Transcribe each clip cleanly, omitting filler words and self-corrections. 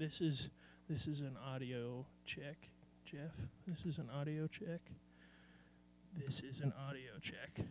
This is an audio check, Jeff. This is an audio check. This is an audio check.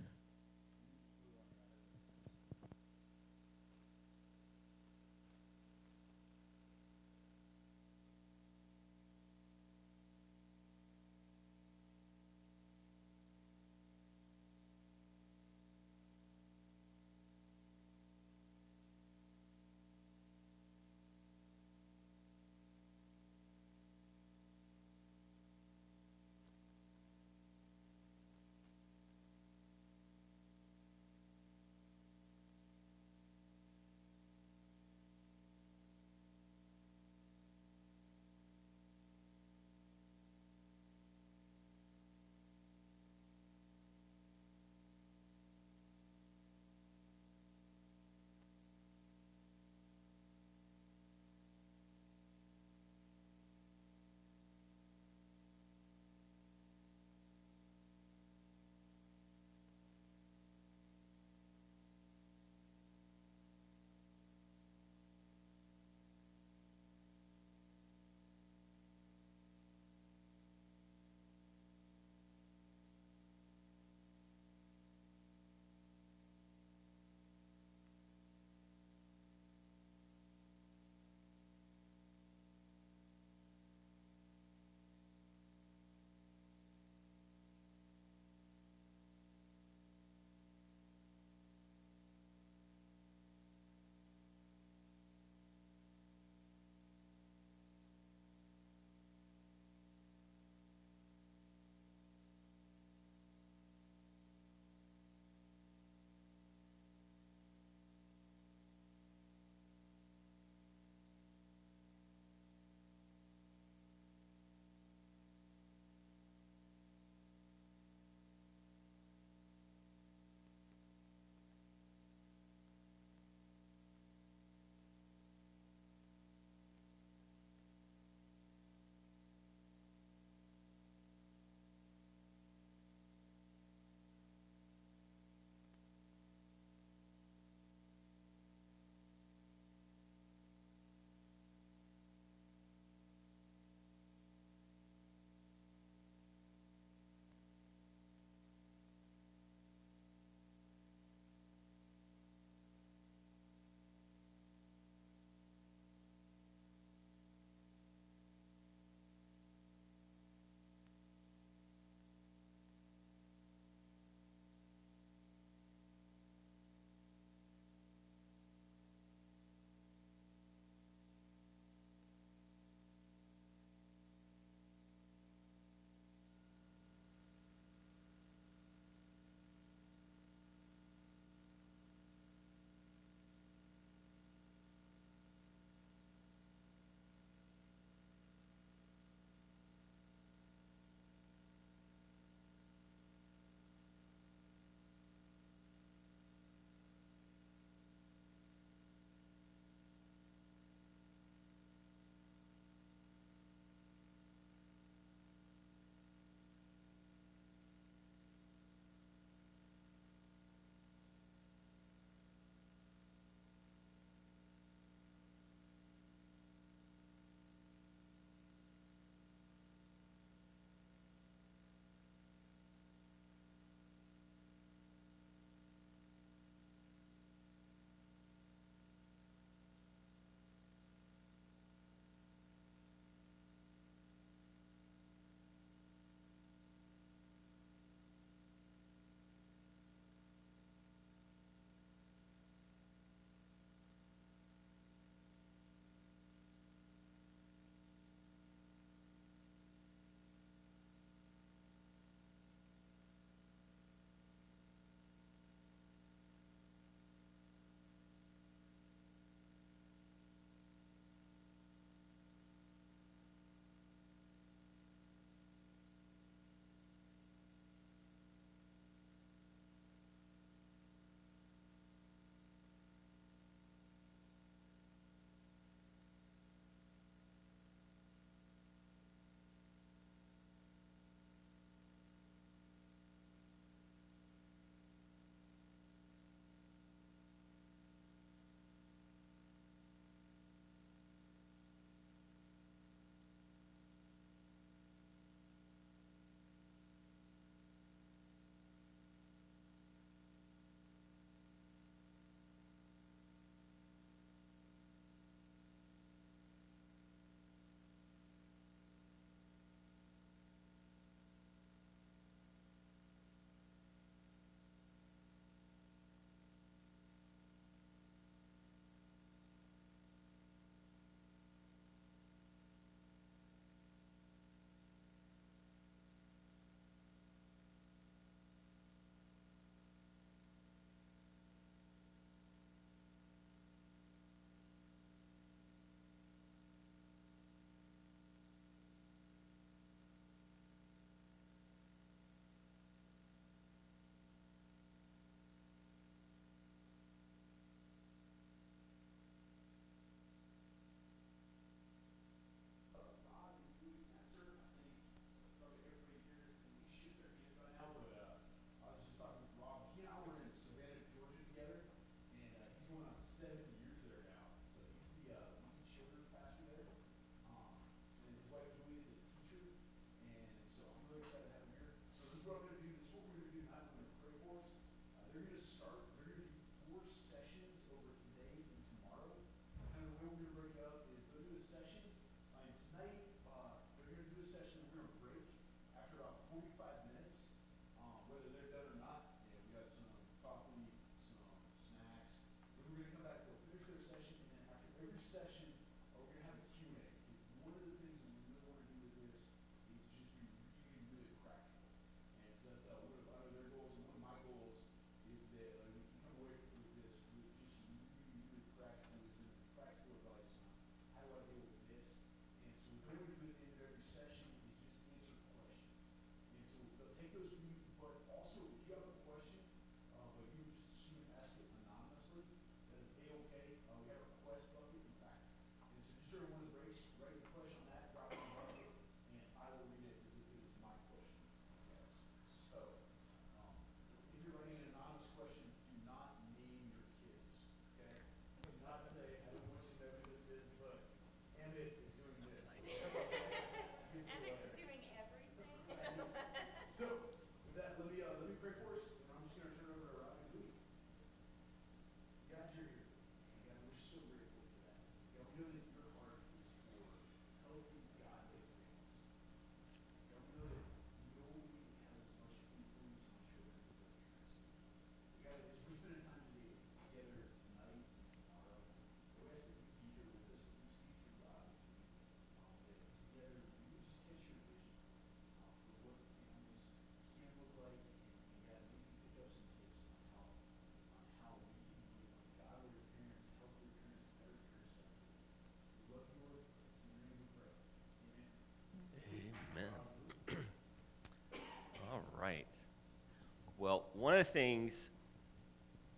one of the things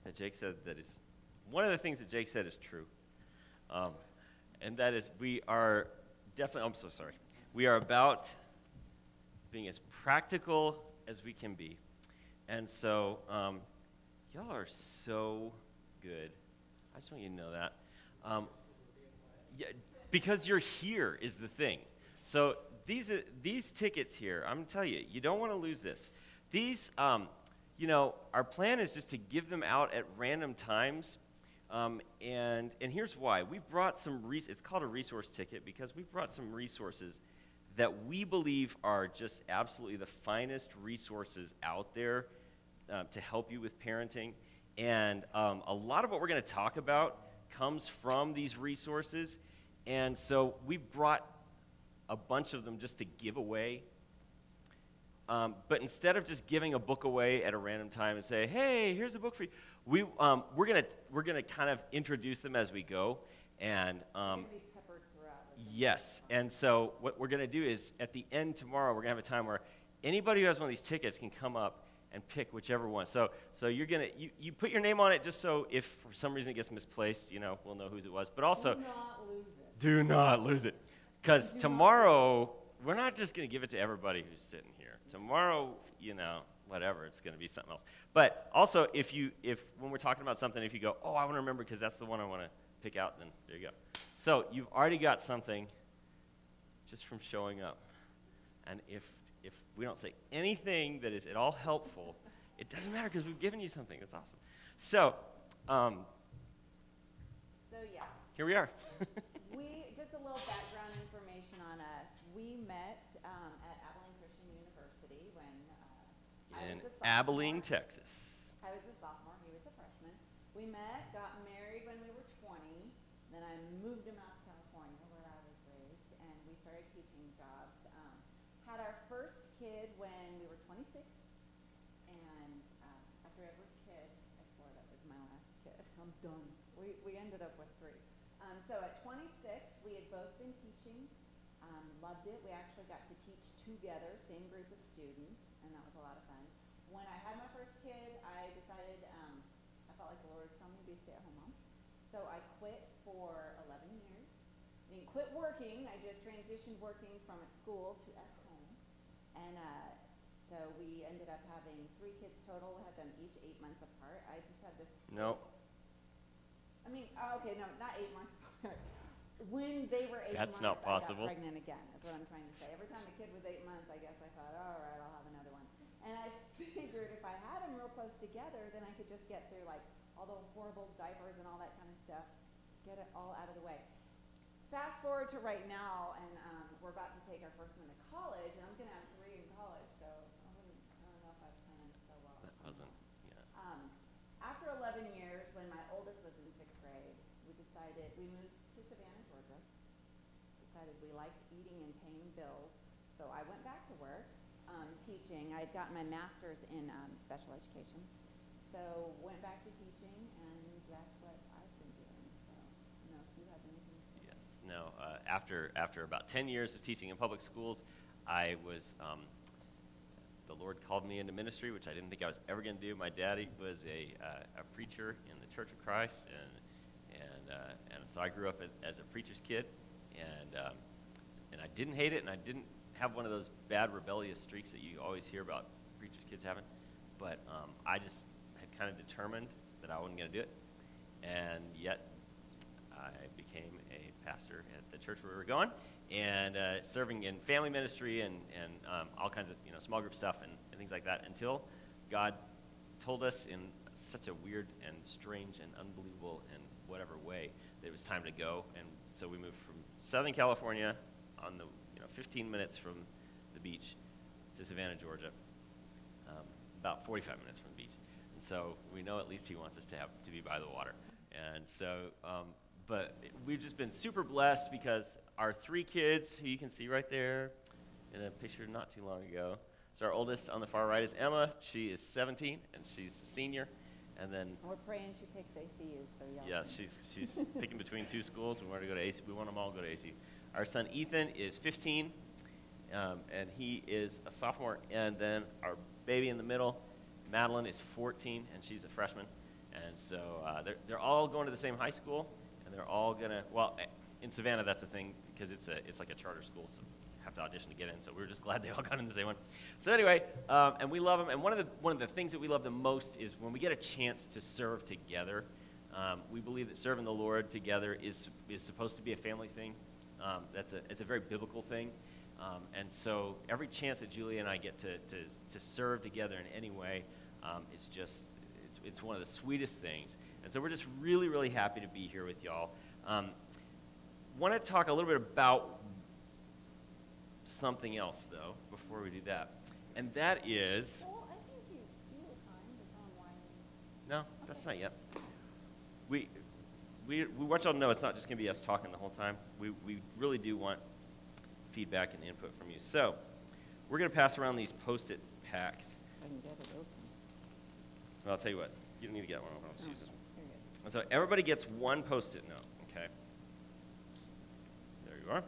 that Jake said is true, and that is we are definitely. I'm so sorry. We are about being as practical as we can be, and so y'all are so good. I just want you to know that. Yeah, because you're here is the thing. So these tickets here, I'm gonna tell you, you don't want to lose this. These, our plan is just to give them out at random times, and here's why. We brought some. It's called a resource ticket because we brought some resources that we believe are just absolutely the finest resources out there to help you with parenting. And a lot of what we're going to talk about comes from these resources. And so we brought a bunch of them just to give away. But instead of just giving a book away at a random time and say, hey, here's a book for you, we're gonna kind of introduce them as we go. And Be peppered throughout. yes, and so what we're going to do is at the end tomorrow, we're going to have a time where anybody who has one of these tickets can come up and pick whichever one. So you're going to, you put your name on it just so if for some reason it gets misplaced, we'll know whose it was. But also, Do not lose it. do not lose it. Because tomorrow, we're not just going to give it to everybody who's sitting here. Tomorrow, whatever, it's going to be something else. But also, if when we're talking about something, if you go, oh, I want to remember because that's the one I want to pick out, then there you go. So you've already got something just from showing up. And if we don't say anything that is at all helpful, it doesn't matter because we've given you something. That's awesome. So, Yeah. here we are. Just a little background information on us. We met at Abilene Christian University when I In was a sophomore. Abilene, Texas. I was a sophomore, he was a freshman. We met, got married when we were 20, then I moved him out to California where I was raised, and we started teaching jobs. Had our first kid when we were 26, and after every kid, I swore that was my last kid. I'm done. We ended up with 3. So at 26, we had both been teaching, loved it. We actually got to teach together, same group of students, and that was a lot of fun. When I had my first kid, I decided I felt like the Lord was telling me to be a stay-at-home mom. So I quit for 11 years. I didn't quit working. I just transitioned working from at school to at home. And so we ended up having 3 kids total. We had them each 8 months apart. I just had this. No. Okay, no, not 8 months apart. When they were 8 That's months, not possible. I got pregnant again, is what I'm trying to say. Every time a kid was 8 months, I guess I thought, all right, I'll have another one. And I figured if I had them real close together, then I could just get through like all the horrible diapers and all that kind of stuff, just get it all out of the way. Fast forward to right now, and we're about to take our first one to college, and I'm going to have 3 in college, so I don't know if I've planned so well. That wasn't, yeah. After 11 years, when my oldest was in 6th grade, we moved to Savannah, Georgia, decided we liked eating and paying bills, so I went back to work teaching. I had gotten my master's in special education, so went back to teaching, and that's what I've been doing. So, I don't know if you have anything to say. Yes. No. After about 10 years of teaching in public schools, I was. The Lord called me into ministry, which I didn't think I was ever going to do. My daddy was a preacher in the Church of Christ, and so I grew up as a preacher's kid, and I didn't hate it, and I didn't have one of those bad rebellious streaks that you always hear about preacher's kids having. But I just had kind of determined that I wasn't going to do it, and yet I became a pastor at the church where we were going, and serving in family ministry and all kinds of small group stuff and things like that, until God told us in such a weird and strange and unbelievable and whatever way that it was time to go. And so we moved from Southern California on the 15 minutes from the beach to Savannah, Georgia, about 45 minutes from the beach. And so we know at least he wants us to be by the water. And so, but we've just been super blessed because our 3 kids, who you can see right there in a picture not too long ago. So our oldest on the far right is Emma. She is 17, and she's a senior. And then We're praying she picks ACU, so y'all. yes, she's picking between 2 schools. We want her to go to AC. We want them all to go to AC. Our son Ethan is 15, and he is a sophomore. And then our baby in the middle, Madeline is 14, and she's a freshman. And so they're all going to the same high school, and they're all going to, well, in Savannah, that's the thing, because it's like a charter school, so you have to audition to get in. So we were just glad they all got in the same one. So anyway, and we love them. And one of the things that we love the most is when we get a chance to serve together. We believe that serving the Lord together is supposed to be a family thing. It's a very biblical thing. And so every chance that Julie and I get to serve together in any way, it's one of the sweetest things. And so we're just really, really happy to be here with y'all. Want to talk a little bit about something else, though, before we do that. And that is... Well, I think you were fine to tell them why. No, that's not yet. We want y'all to know it's not just going to be us talking the whole time. We really do want feedback and input from you. So we're going to pass around these Post-it packs. I can get it open. Well, I'll tell you what. You don't need to get one. I'll just use this one. Very good. And so everybody gets one Post-it note, okay? There you are.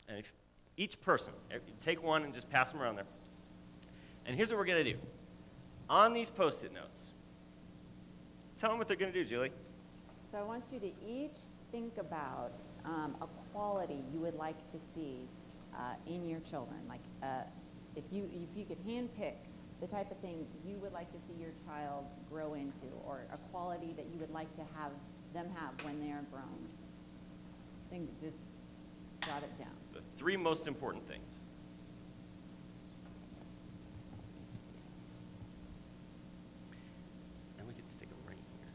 And if each person, take one and just pass them around there. And here's what we're going to do. On these Post-it notes, tell them what they're going to do, Julie. So I want you to each think about a quality you would like to see in your children. Like if you could handpick the type of thing you would like to see your child grow into, or a quality that you would like to have them have when they are grown. Think, just jot it down. The 3 most important things. And we could stick them right here.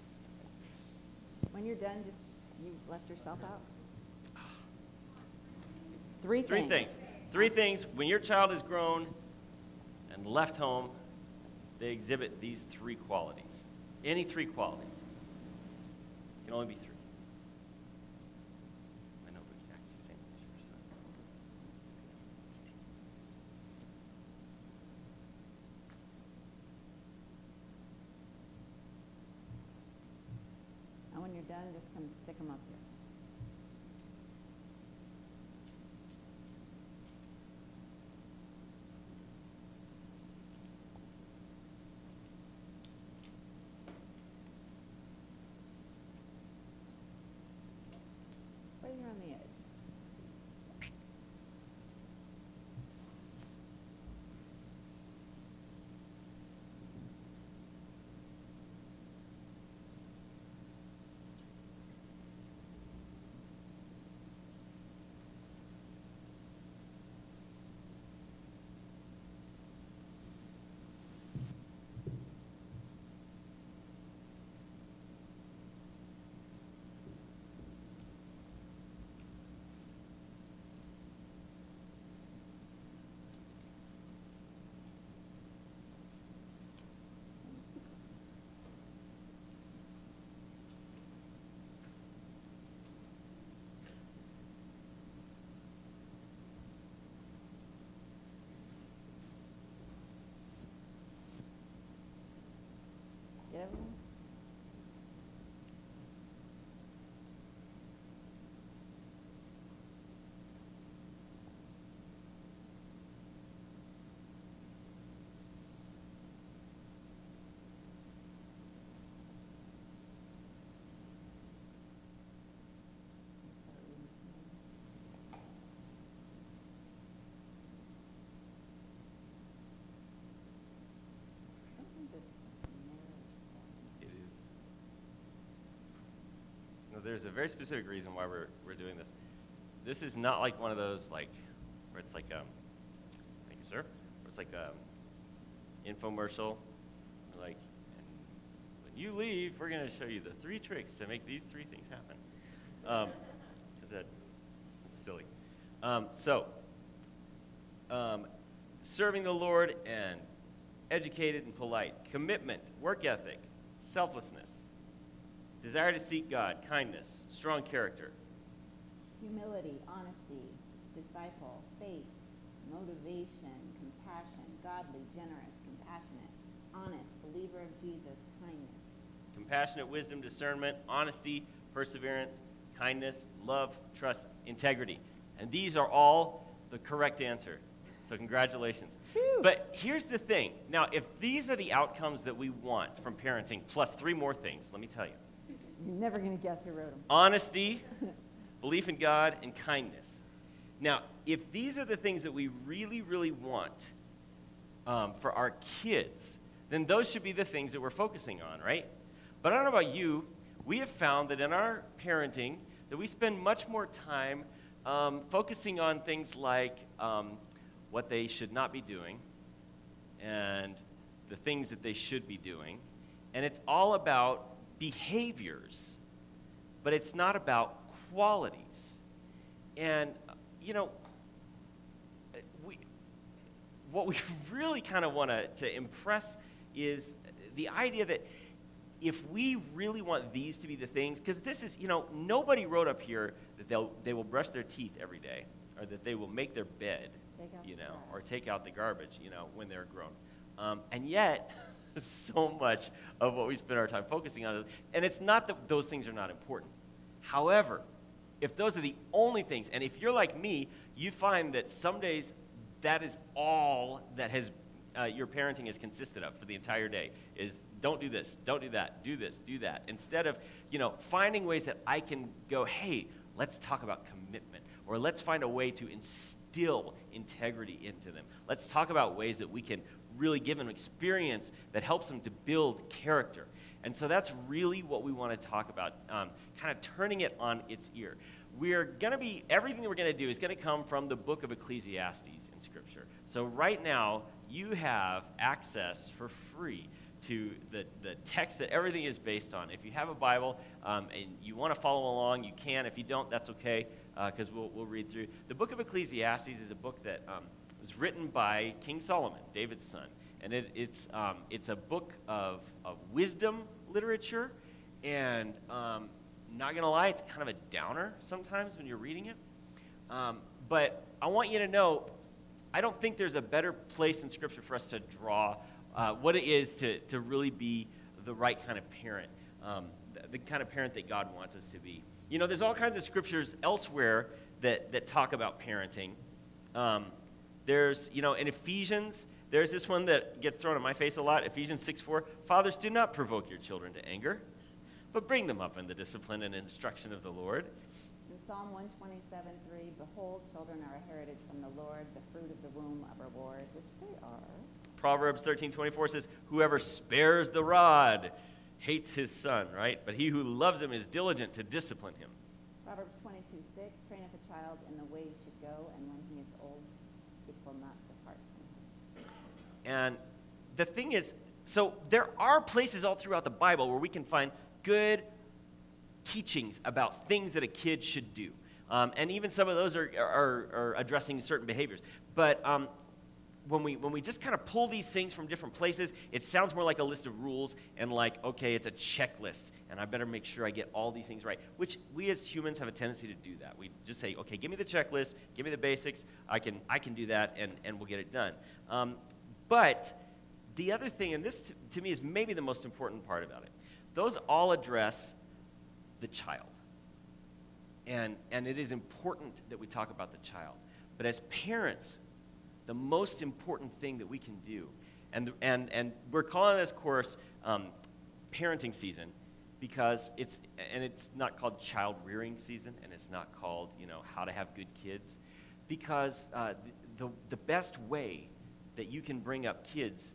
When you're done, just you left yourself out. 3 things. 3 things. 3 things. When your child is grown and left home, they exhibit these 3 qualities. Any 3 qualities. It can only be 3. I know, but it acts the same as yours. And when you're done, just come stick them up here. Right here on the edge. Get everyone? I don't think this It is. No, there's a very specific reason why we're doing this. This is not like one of those where it's like thank you, sir. Where it's like infomercial, like, and when you leave, we're going to show you the 3 tricks to make these 3 things happen. Because that's silly. Serving the Lord and educated and polite, commitment, work ethic, selflessness, desire to seek God, kindness, strong character. humility, honesty, disciple, faith, motivation, compassion, godly, generous, compassionate, honest, believer of Jesus, kindness. Compassionate, wisdom, discernment, honesty, perseverance, kindness, love, trust, integrity. And these are all the correct answer. So congratulations. Phew. But here's the thing. Now, if these are the outcomes that we want from parenting, plus 3 more things, let me tell you. You're never going to guess who wrote them. Honesty, belief in God, and kindness. Now, if these are the things that we really, really want for our kids, then those should be the things that we're focusing on, right? But I don't know about you, we have found that in our parenting that we spend much more time focusing on things like what they should not be doing and the things that they should be doing. And it's all about behaviors, but it's not about qualities. And, you know, what we really kind of want to impress is the idea that if we really want these to be the things, because this is, you know, nobody wrote up here that they will brush their teeth every day or that they will make their bed, you know, or take out the garbage, you know, when they're grown. And yet, so much of what we spend our time focusing on, and it's not that those things are not important. However, if those are the only things, and if you're like me, you find that some days that is all that has your parenting has consisted of for the entire day is don't do this, don't do that, do this, do that. Instead of, you know, finding ways that I can go, hey, let's talk about commitment, or let's find a way to instill integrity into them. Let's talk about ways that we can really give them experience that helps them to build character. And so that's really what we want to talk about, kind of turning it on its ear. We're going to be, everything that we're going to do is going to come from the book of Ecclesiastes in Scripture. So right now, you have access for free to the text that everything is based on. If you have a Bible and you want to follow along, you can. If you don't, that's okay, because we'll read through. The book of Ecclesiastes is a book that was written by King Solomon, David's son. And it's a book of wisdom literature, and not going to lie, it's kind of a downer sometimes when you're reading it. But I want you to know, I don't think there's a better place in Scripture for us to draw what it is to really be the right kind of parent, the kind of parent that God wants us to be. You know, there's all kinds of scriptures elsewhere that talk about parenting. There's, you know, in Ephesians, there's this one that gets thrown in my face a lot, Ephesians 6:4. Fathers, do not provoke your children to anger, but bring them up in the discipline and instruction of the Lord. In Psalm 127:3, behold, children are a heritage from the Lord, the fruit of the womb a reward, which they are. Proverbs 13:24 says, whoever spares the rod hates his son, right? But he who loves him is diligent to discipline him. Proverbs 22:6, train up a child in the way he should go, and when he is old, it will not depart from him. And the thing is, so there are places all throughout the Bible where we can find good teachings about things that a kid should do. And even some of those are addressing certain behaviors. But when we just kind of pull these things from different places, it sounds more like a list of rules and like, okay, it's a checklist, and I better make sure I get all these things right, which we as humans have a tendency to do that. We just say, okay, give me the checklist, give me the basics, I can do that, and we'll get it done. But the other thing, and this to me is maybe the most important part about it, those all address the child. And it is important that we talk about the child. But as parents, the most important thing that we can do, and we're calling this course parenting season, because it's not called child rearing season, and it's not called, you know, how to have good kids, because the best way that you can bring up kids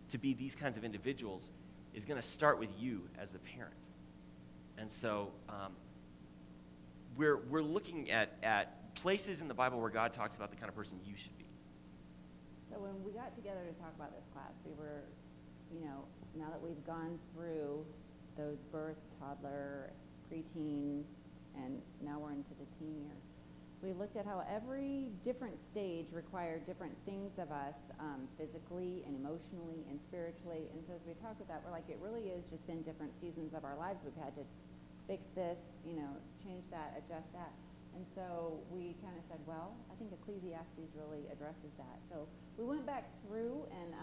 to be these kinds of individuals is going to start with you as the parent. And so we're looking at places in the Bible where God talks about the kind of person you should be. So when we got together to talk about this class, we were, you know, now that we've gone through those birth, toddler, preteen, and now we're into the teen years, we looked at how every different stage required different things of us, physically and emotionally and spiritually. And so as we talked about that, we're like, it really is just been different seasons of our lives. We've had to fix this, you know, change that, adjust that. And so we kind of said, well, I think Ecclesiastes really addresses that. So we went back through, and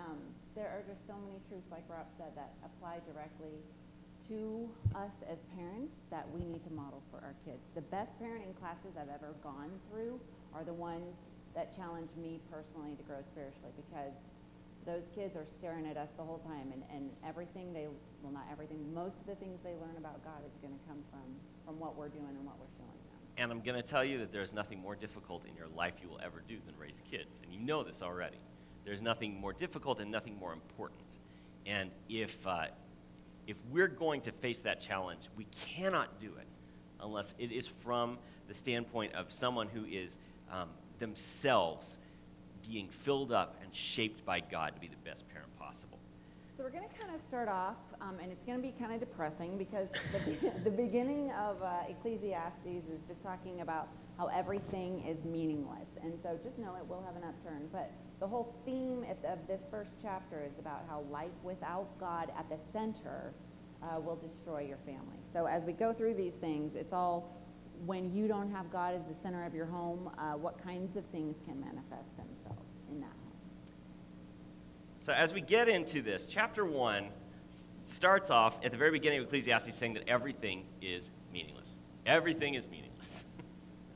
there are just so many truths, like Rob said, that apply directly to us as parents that we need to model for our kids. The best parenting classes I've ever gone through are the ones that challenged me personally to grow spiritually, because those kids are staring at us the whole time, and everything well, not everything, most of the things they learn about God is going to come from what we're doing and what we're showing them. And I'm going to tell you that there's nothing more difficult in your life you will ever do than raise kids. And you know this already. There's nothing more difficult and nothing more important. And if we're going to face that challenge, we cannot do it unless it is from the standpoint of someone who is themselves being filled up and shaped by God to be the best parent possible. So we're going to kind of start off, and it's going to be kind of depressing, because the beginning of Ecclesiastes is just talking about how everything is meaningless. And so just know it will have an upturn. But the whole theme of this first chapter is about how life without God at the center will destroy your family. So as we go through these things, it's all when you don't have God as the center of your home, what kinds of things can manifest themselves in that home. So as we get into this, chapter 1 starts off at the very beginning of Ecclesiastes saying that everything is meaningless. Everything is meaningless.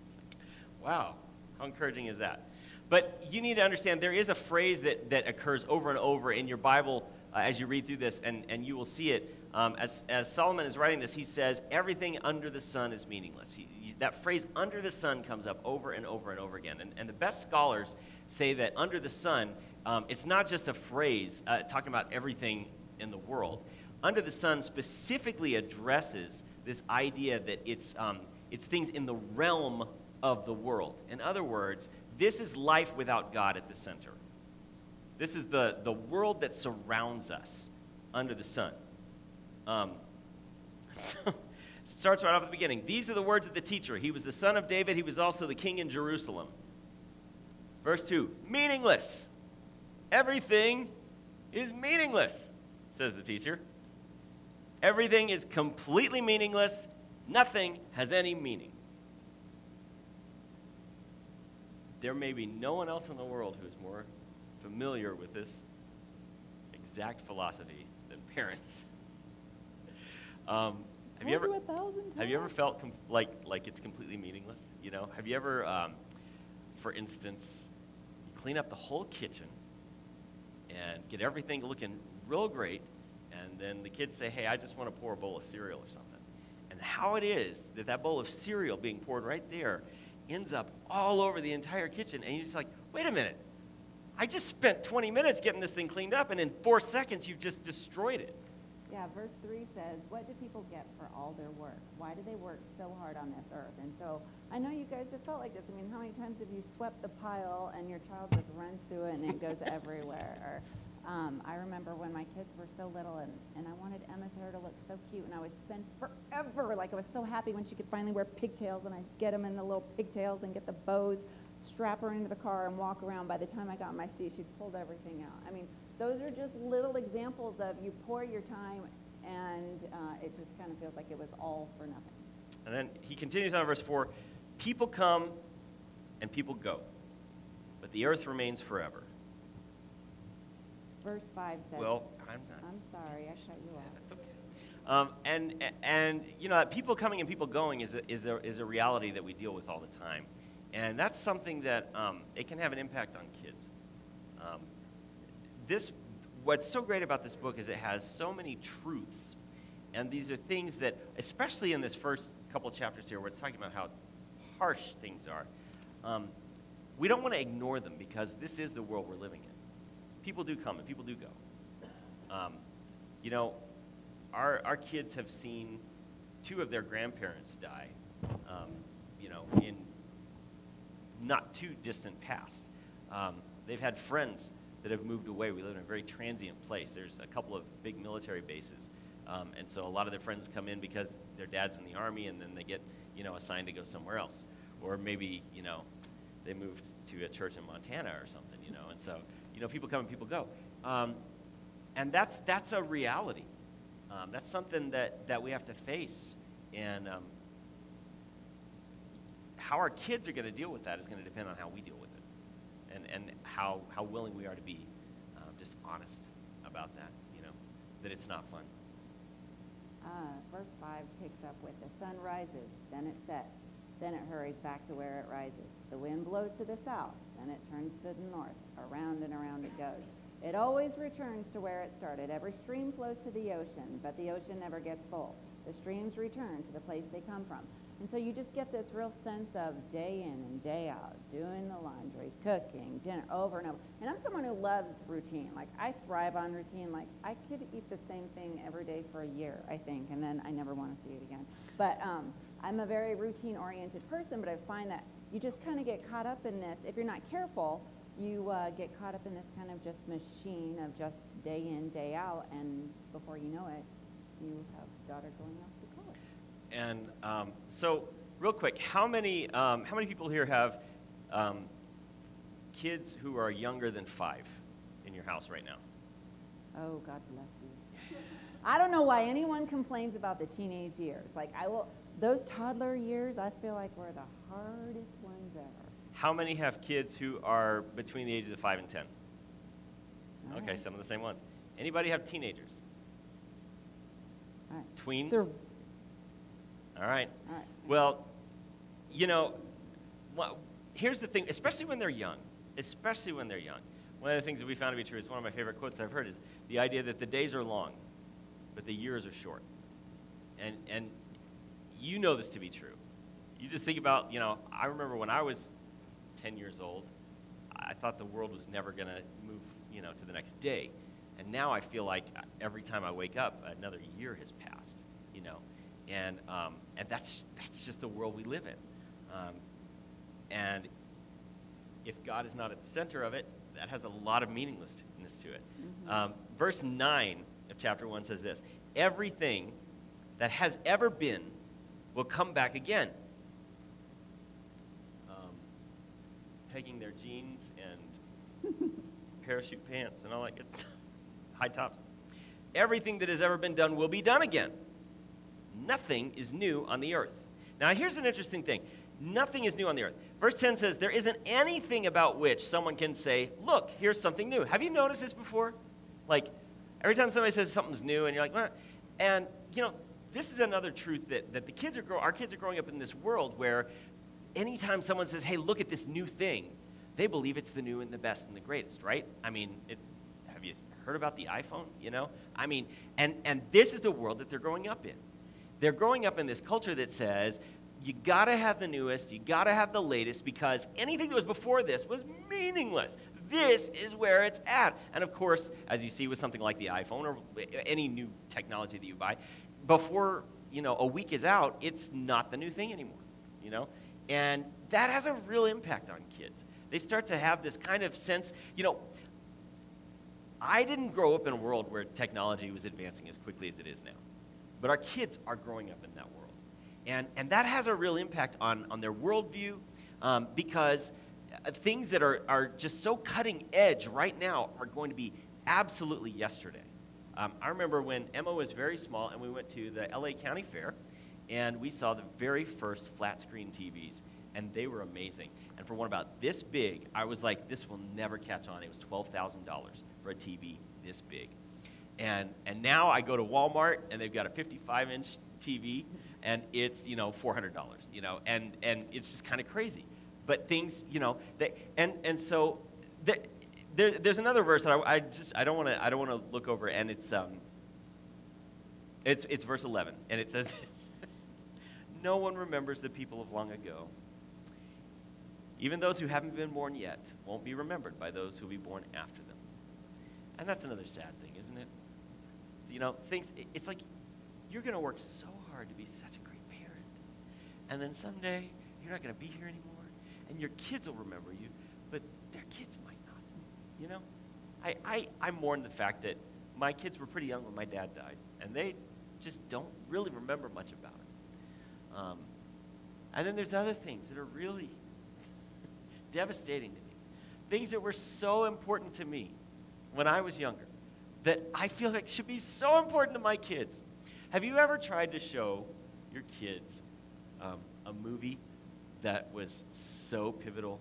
It's like, wow, how encouraging is that? But you need to understand there is a phrase that occurs over and over in your Bible as you read through this, and you will see it. As Solomon is writing this, he says, everything under the sun is meaningless. That phrase, under the sun, comes up over and over and over again. And the best scholars say that under the sun, it's not just a phrase talking about everything in the world. Under the sun specifically addresses this idea that it's things in the realm of the world. In other words, this is life without God at the center. This is the world that surrounds us under the sun. So it starts right off at the beginning. These are the words of the teacher. He was the son of David. He was also the king in Jerusalem. Verse 2, meaningless. Everything is meaningless, says the teacher. Everything is completely meaningless. Nothing has any meaning. There may be no one else in the world who is more familiar with this exact philosophy than parents. Have you ever felt like it's completely meaningless? You know, have you ever, for instance, you clean up the whole kitchen and get everything looking real great, and then the kids say, hey, I just want to pour a bowl of cereal or something. And how it is that bowl of cereal being poured right there ends up all over the entire kitchen, and you're just like, wait a minute, I just spent 20 minutes getting this thing cleaned up, and in 4 seconds you've just destroyed it. Yeah, verse 3 says, what do people get for all their work? Why do they work so hard on this earth? And so I know you guys have felt like this. I mean, how many times have you swept the pile and your child just runs through it and it goes everywhere? Or I remember when my kids were so little and I wanted Emma's hair to look so cute, and I would spend forever, like I was so happy when she could finally wear pigtails, and I'd get them in the little pigtails and get the bows, strap her into the car and walk around. By the time I got in my seat, she'd pulled everything out. I mean, those are just little examples of you pour your time and it just kind of feels like it was all for nothing. And then he continues on in verse 4, people come and people go, but the earth remains forever. Verse 5 says, well, I'm sorry, I shut you off. That's okay. And you know, people coming and people going is a reality that we deal with all the time. And that's something that it can have an impact on kids. What's so great about this book is it has so many truths, and these are things that, especially in this first couple chapters here, where it's talking about how harsh things are, we don't want to ignore them, because this is the world we're living in. People do come and people do go. You know, our kids have seen 2 of their grandparents die, you know, in not too distant past. They've had friends that have moved away. We live in a very transient place. There's a couple of big military bases. And so a lot of their friends come in because their dad's in the Army, and then they get, you know, assigned to go somewhere else. Or maybe, you know, they moved to a church in Montana or something, you know. And so, you know, people come and people go. And that's a reality. That's something that we have to face. And how our kids are going to deal with that is going to depend on how we deal with it. And how willing we are to be just honest about that, you know, that it's not fun. Verse 5 picks up with, the sun rises, then it sets, then it hurries back to where it rises. The wind blows to the south, then it turns to the north, around and around it goes. It always returns to where it started. Every stream flows to the ocean, but the ocean never gets full. The streams return to the place they come from. And so you just get this real sense of day in and day out, doing the laundry, cooking, dinner, over and over. And I'm someone who loves routine. Like, I thrive on routine. Like, I could eat the same thing every day for a year, I think, and then I never want to see it again. But I'm a very routine-oriented person, but I find that you just kind of get caught up in this. If you're not careful, you get caught up in this kind of just machine of just day in, day out, and before you know it, you have a daughter going off to college. And so, real quick, how many people here have kids who are younger than 5 in your house right now? Oh, God bless you. I don't know why anyone complains about the teenage years. Like, those toddler years, I feel like were the hardest ones ever. How many have kids who are between the ages of 5 and 10? All Okay, right. some of the same ones. Anybody have teenagers? All right. Tweens? They're- All right. All right. Well, you know, here's the thing, especially when they're young, one of the things that we found to be true is one of my favorite quotes I've heard is the idea that the days are long, but the years are short. And you know this to be true. You just think about, I remember when I was 10 years old, I thought the world was never going to move, to the next day. And now I feel like every time I wake up, another year has passed, And that's just the world we live in. And if God is not at the center of it, that has a lot of meaninglessness to it. Mm-hmm. Verse 9 of chapter 1 says this: everything that has ever been will come back again. Pegging their jeans and parachute pants and all that good stuff, high tops. Everything that has ever been done will be done again. Nothing is new on the earth. Now, here's an interesting thing. Nothing is new on the earth. Verse 10 says, there isn't anything about which someone can say, look, here's something new. Have you noticed this before? Like, every time somebody says something's new, and you're like, well, and, this is another truth that our kids are growing up in this world where anytime someone says, hey, look at this new thing, they believe it's the new and the best and the greatest, right? I mean, have you heard about the iPhone, I mean, and this is the world that they're growing up in. They're growing up in this culture that says, you gotta have the newest, you gotta have the latest, because anything that was before this was meaningless. This is where it's at. And of course, as you see with something like the iPhone or any new technology that you buy, before, a week is out, it's not the new thing anymore, And that has a real impact on kids. They start to have this kind of sense, I didn't grow up in a world where technology was advancing as quickly as it is now. But our kids are growing up in that world. And that has a real impact on their worldview because things that are just so cutting edge right now are going to be absolutely yesterday. I remember when Emma was very small and we went to the LA County Fair and we saw the very first flat screen TVs and they were amazing. And for one about this big, I was like, this will never catch on. It was $12,000 for a TV this big. And now I go to Walmart and they've got a 55-inch TV and it's, $400, and it's just kind of crazy. But things, so there's another verse that I don't want to look over, and it's verse 11, and it says this: no one remembers the people of long ago. Even those who haven't been born yet won't be remembered by those who will be born after them. And that's another sad thing, isn't it? It's like you're going to work so hard to be such a great parent, and then someday you're not going to be here anymore, and your kids will remember you, but their kids might not. I mourn the fact that my kids were pretty young when my dad died, and they just don't really remember much about it. And then there's other things that are really devastating to me, things that were so important to me when I was younger, that I feel like should be so important to my kids. Have you ever tried to show your kids a movie that was so pivotal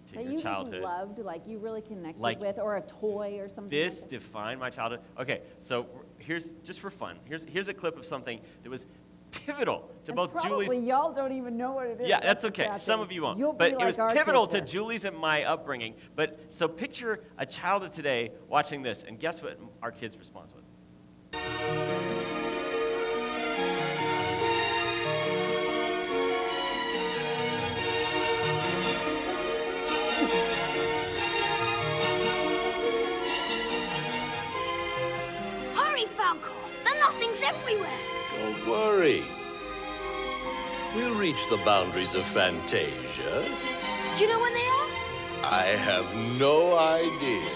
to that your you childhood? Just loved, like you really connected Like, with, or a toy or something? This like that? defined my childhood. Okay, so here's, just for fun, here's a clip of something that was pivotal to And both probably Julie's. y'all don't even know what it is. Yeah, that's the okay. sad Some thing. of you won't. You'll But be it was like our pivotal kids to were. Julie's and my upbringing. But so picture a child of today watching this, and guess what our kid's response was? Hurry, Falcon! The nothing's everywhere! Don't worry. We'll reach the boundaries of Fantasia. Do you know where they are? I have no idea.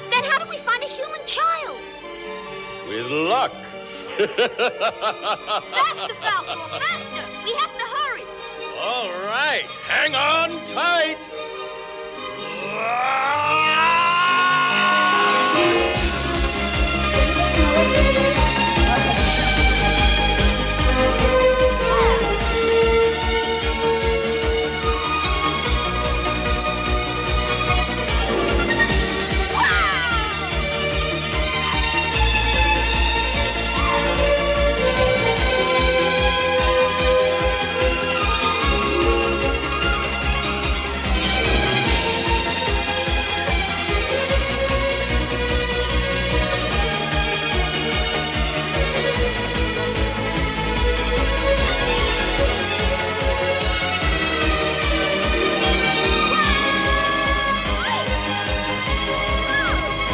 Then how do we find a human child? With luck. Faster, Falcon! Faster! We have to hurry! All right, hang on tight.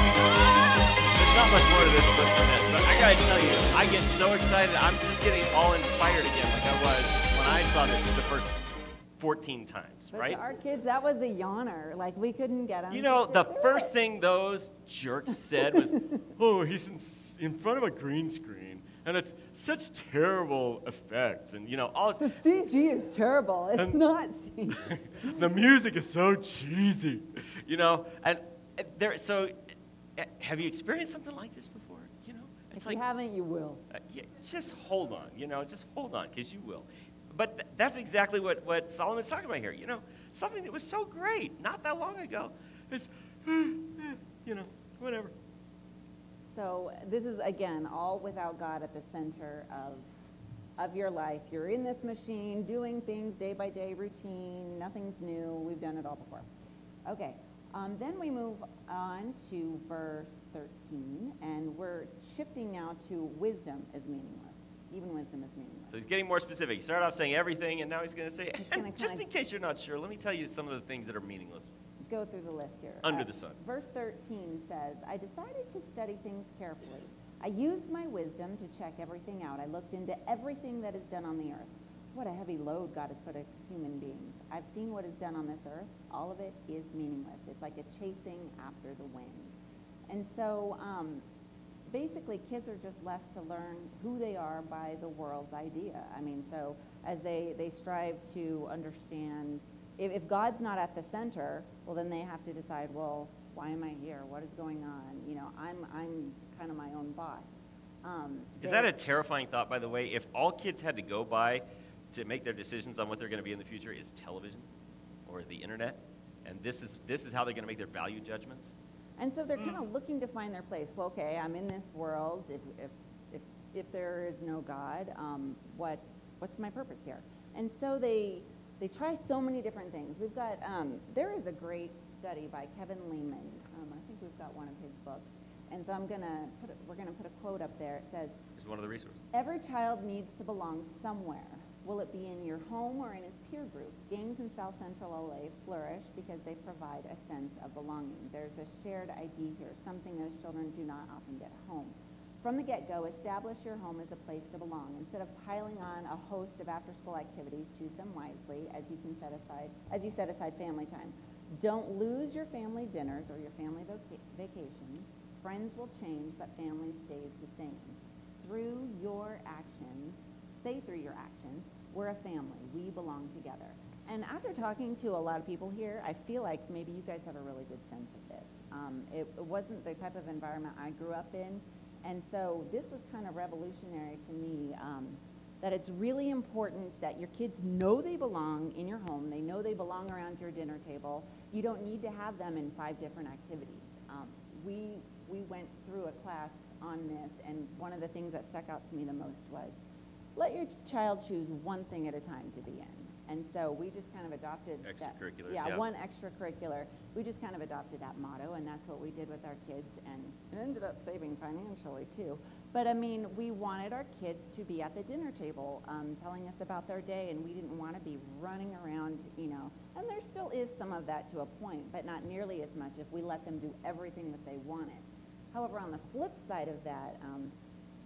There's not much more to this clip than this, but I gotta tell you, I get so excited. I'm just getting all inspired again, like I was when I saw this the first 14 times, But right? to our kids, that was a yawner. Like, we couldn't get them. You know, the first thing those jerks said was, "Oh, he's in front of a green screen, and it's such terrible effects, and you know, all The this, CG is terrible. It's And- not CG. the music is so cheesy, you know." And there, so, have you experienced something like this before? You know, If you haven't, you will. yeah, just hold on, you know, just hold on, because you will. But that's exactly what Solomon's talking about here. You know, something that was so great not that long ago is, you know, whatever. So this is, again, all without God at the center of your life. You're in this machine, doing things day by day, routine. Nothing's new. We've done it all before. Okay. Then we move on to verse 13, and we're shifting now to wisdom is meaningless. Even wisdom is meaningless. So he's getting more specific. He started off saying everything, and now he's going to say, gonna and just kinda- in case you're not sure, let me tell you some of the things that are meaningless. Go through the list here. Under the sun. Verse 13 says, I decided to study things carefully. I used my wisdom to check everything out. I looked into everything that is done on the earth. What a heavy load God has put on human beings. I've seen what is done on this earth. All of it is meaningless. It's like a chasing after the wind. And so basically kids are just left to learn who they are by the world's idea. I mean, so as they strive to understand, if God's not at the center, well, then they have to decide, well, why am I here? What is going on? You know, I'm kind of my own boss. Is that a terrifying thought, by the way? If all kids had to go by to make their decisions on what they're going to be in the future is television or the internet, and this is how they're going to make their value judgments? And so they're kind of looking to find their place. Well, okay, I'm in this world. If there is no God, what's my purpose here? And so they try so many different things. We've got there is a great study by Kevin Lehman. I think we've got one of his books. And so we're gonna put a quote up there. It says, Is one of the resources. every child needs to belong somewhere. Will it be in your home or in his peer group? Games in South Central LA flourish because they provide a sense of belonging. There's a shared ID here, something those children do not often get at home. From the get-go, establish your home as a place to belong. Instead of piling on a host of after-school activities, choose them wisely as you set aside family time. Don't lose your family dinners or your family vacations. Friends will change, but family stays the same. Through your actions, we're a family. We belong together. And after talking to a lot of people here, I feel like maybe you guys have a really good sense of this. It wasn't the type of environment I grew up in, and so this was kind of revolutionary to me, that it's really important that your kids know they belong in your home. They know they belong around your dinner table. You don't need to have them in 5 different activities. We went through a class on this, and one of the things that stuck out to me the most was let your child choose one thing at a time to be in. And so we just kind of adopted that. Extracurriculars, Yeah, yeah. one extracurricular. We just kind of adopted that motto, and that's what we did with our kids, and it ended up saving financially too. But I mean, we wanted our kids to be at the dinner table telling us about their day, and we didn't want to be running around, you know. And there still is some of that to a point, but not nearly as much if we let them do everything that they wanted. However, on the flip side of that,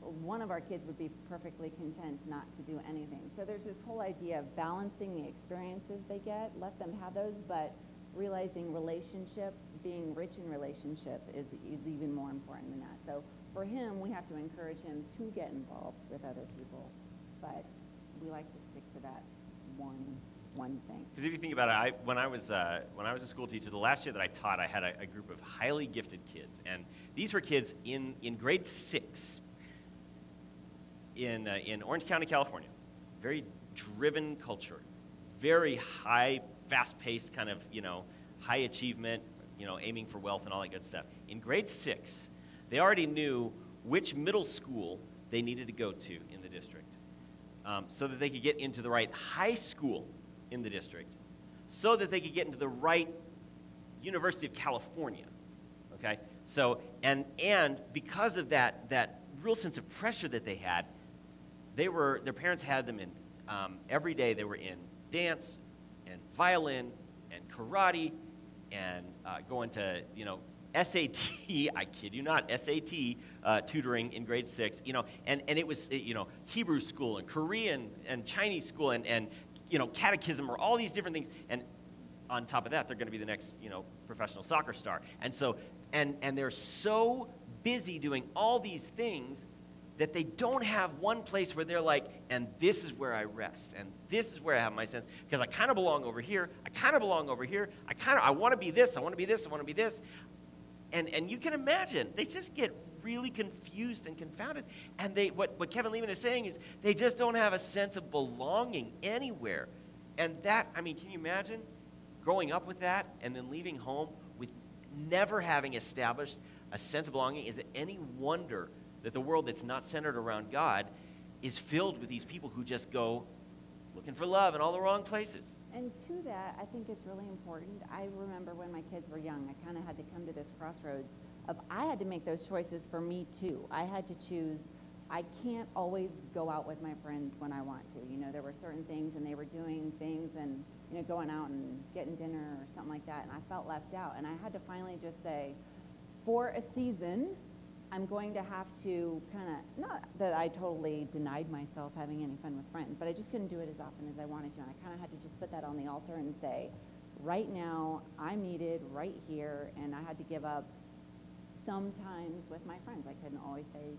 one of our kids would be perfectly content not to do anything. So there's this whole idea of balancing the experiences they get, let them have those, but realizing relationship, being rich in relationship is even more important than that. So for him, we have to encourage him to get involved with other people, but we like to stick to that one thing. Because if you think about it, when I was a school teacher, the last year that I taught, I had a group of highly gifted kids, and these were kids in grade 6 in Orange County, California. Very driven culture, very high, fast-paced kind of, you know, high achievement, you know, aiming for wealth and all that good stuff. In grade 6, they already knew which middle school they needed to go to in the district, so that they could get into the right high school in the district, so that they could get into the right University of California, okay? So, and because of that real sense of pressure that they had, their parents had them in, every day they were in dance and violin and karate and going to, you know, SAT, I kid you not, SAT tutoring in grade 6, you know, and it was, you know, Hebrew school and Korean and Chinese school and you know, catechism or all these different things. And on top of that, they're going to be the next, you know, professional soccer star. And so, and they're so busy doing all these things that they don't have one place where they're like, and this is where I rest, and this is where I have my sense, because I kind of belong over here, I kind of belong over here, I want to be this, I want to be this, I want to be this. And you can imagine, they just get really confused and confounded. And what Kevin Lehman is saying is they just don't have a sense of belonging anywhere. And that, I mean, can you imagine growing up with that and then leaving home with never having established a sense of belonging? Is it any wonder that the world that's not centered around God is filled with these people who just go looking for love in all the wrong places? And to that, I think it's really important. I remember when my kids were young, I kind of had to come to this crossroads of I had to make those choices for me too. I had to choose. I can't always go out with my friends when I want to. You know, there were certain things and they were doing things and, you know, going out and getting dinner or something like that, and I felt left out. And I had to finally just say, for a season, I'm going to have to kind of, not that I totally denied myself having any fun with friends, but I just couldn't do it as often as I wanted to. And I kind of had to just put that on the altar and say, right now, I'm needed right here, and I had to give up sometimes with my friends. I couldn't always leave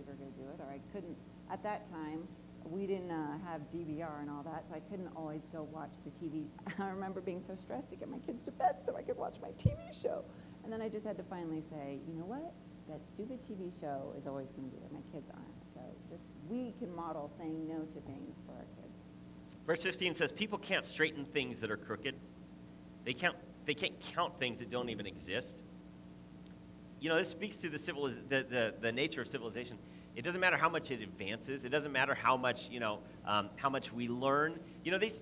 or go do it, or I couldn't, at that time, we didn't have DVR and all that, so I couldn't always go watch the TV. I remember being so stressed to get my kids to bed so I could watch my TV show. And then I just had to finally say, you know what? That stupid TV show is always going to be there. My kids aren't. So we can model saying no to things for our kids. Verse 15 says, people can't straighten things that are crooked. They can't count things that don't even exist. You know, this speaks to the nature of civilization. It doesn't matter how much it advances. It doesn't matter how much, you know, how much we learn. You know, the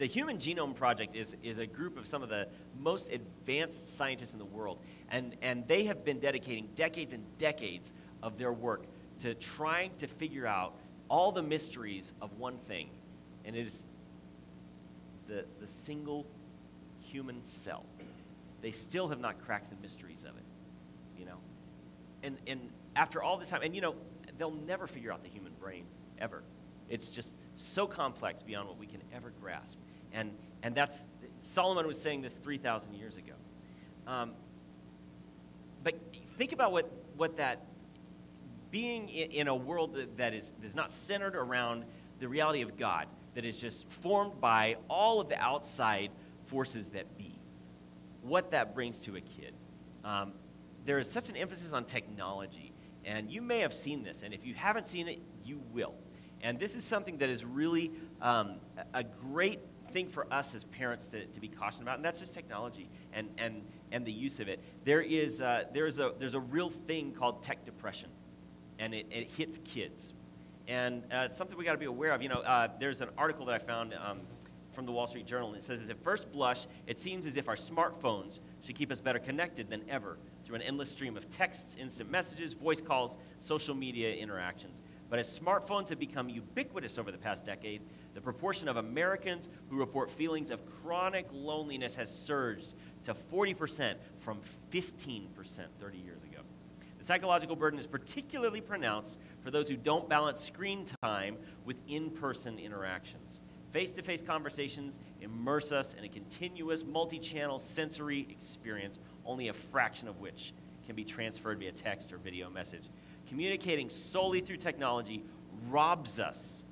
Human Genome Project is a group of some of the most advanced scientists in the world. And they have been dedicating decades and decades of their work to trying to figure out all the mysteries of one thing. And it is the single human cell. They still have not cracked the mysteries of it, you know. And after all this time, and you know, they'll never figure out the human brain, ever. It's just so complex beyond what we can ever grasp. And that's, Solomon was saying this 3,000 years ago. But think about what that, being in a world that is not centered around the reality of God, that is just formed by all of the outside forces that be, what that brings to a kid. There is such an emphasis on technology, and you may have seen this, and if you haven't seen it, you will. And this is something that is really a great thing for us as parents to be cautioned about, and that's just technology and the use of it. There's a real thing called tech depression. and it hits kids. And it's something we got to be aware of. You know, there's an article that I found from the Wall Street Journal, and it says, at first blush, it seems as if our smartphones should keep us better connected than ever through an endless stream of texts, instant messages, voice calls, social media interactions. But as smartphones have become ubiquitous over the past decade, the proportion of Americans who report feelings of chronic loneliness has surged to 40% from 15% 30 years ago. The psychological burden is particularly pronounced for those who don't balance screen time with in-person interactions. Face-to-face conversations immerse us in a continuous multi-channel sensory experience, only a fraction of which can be transferred via text or video message. Communicating solely through technology robs us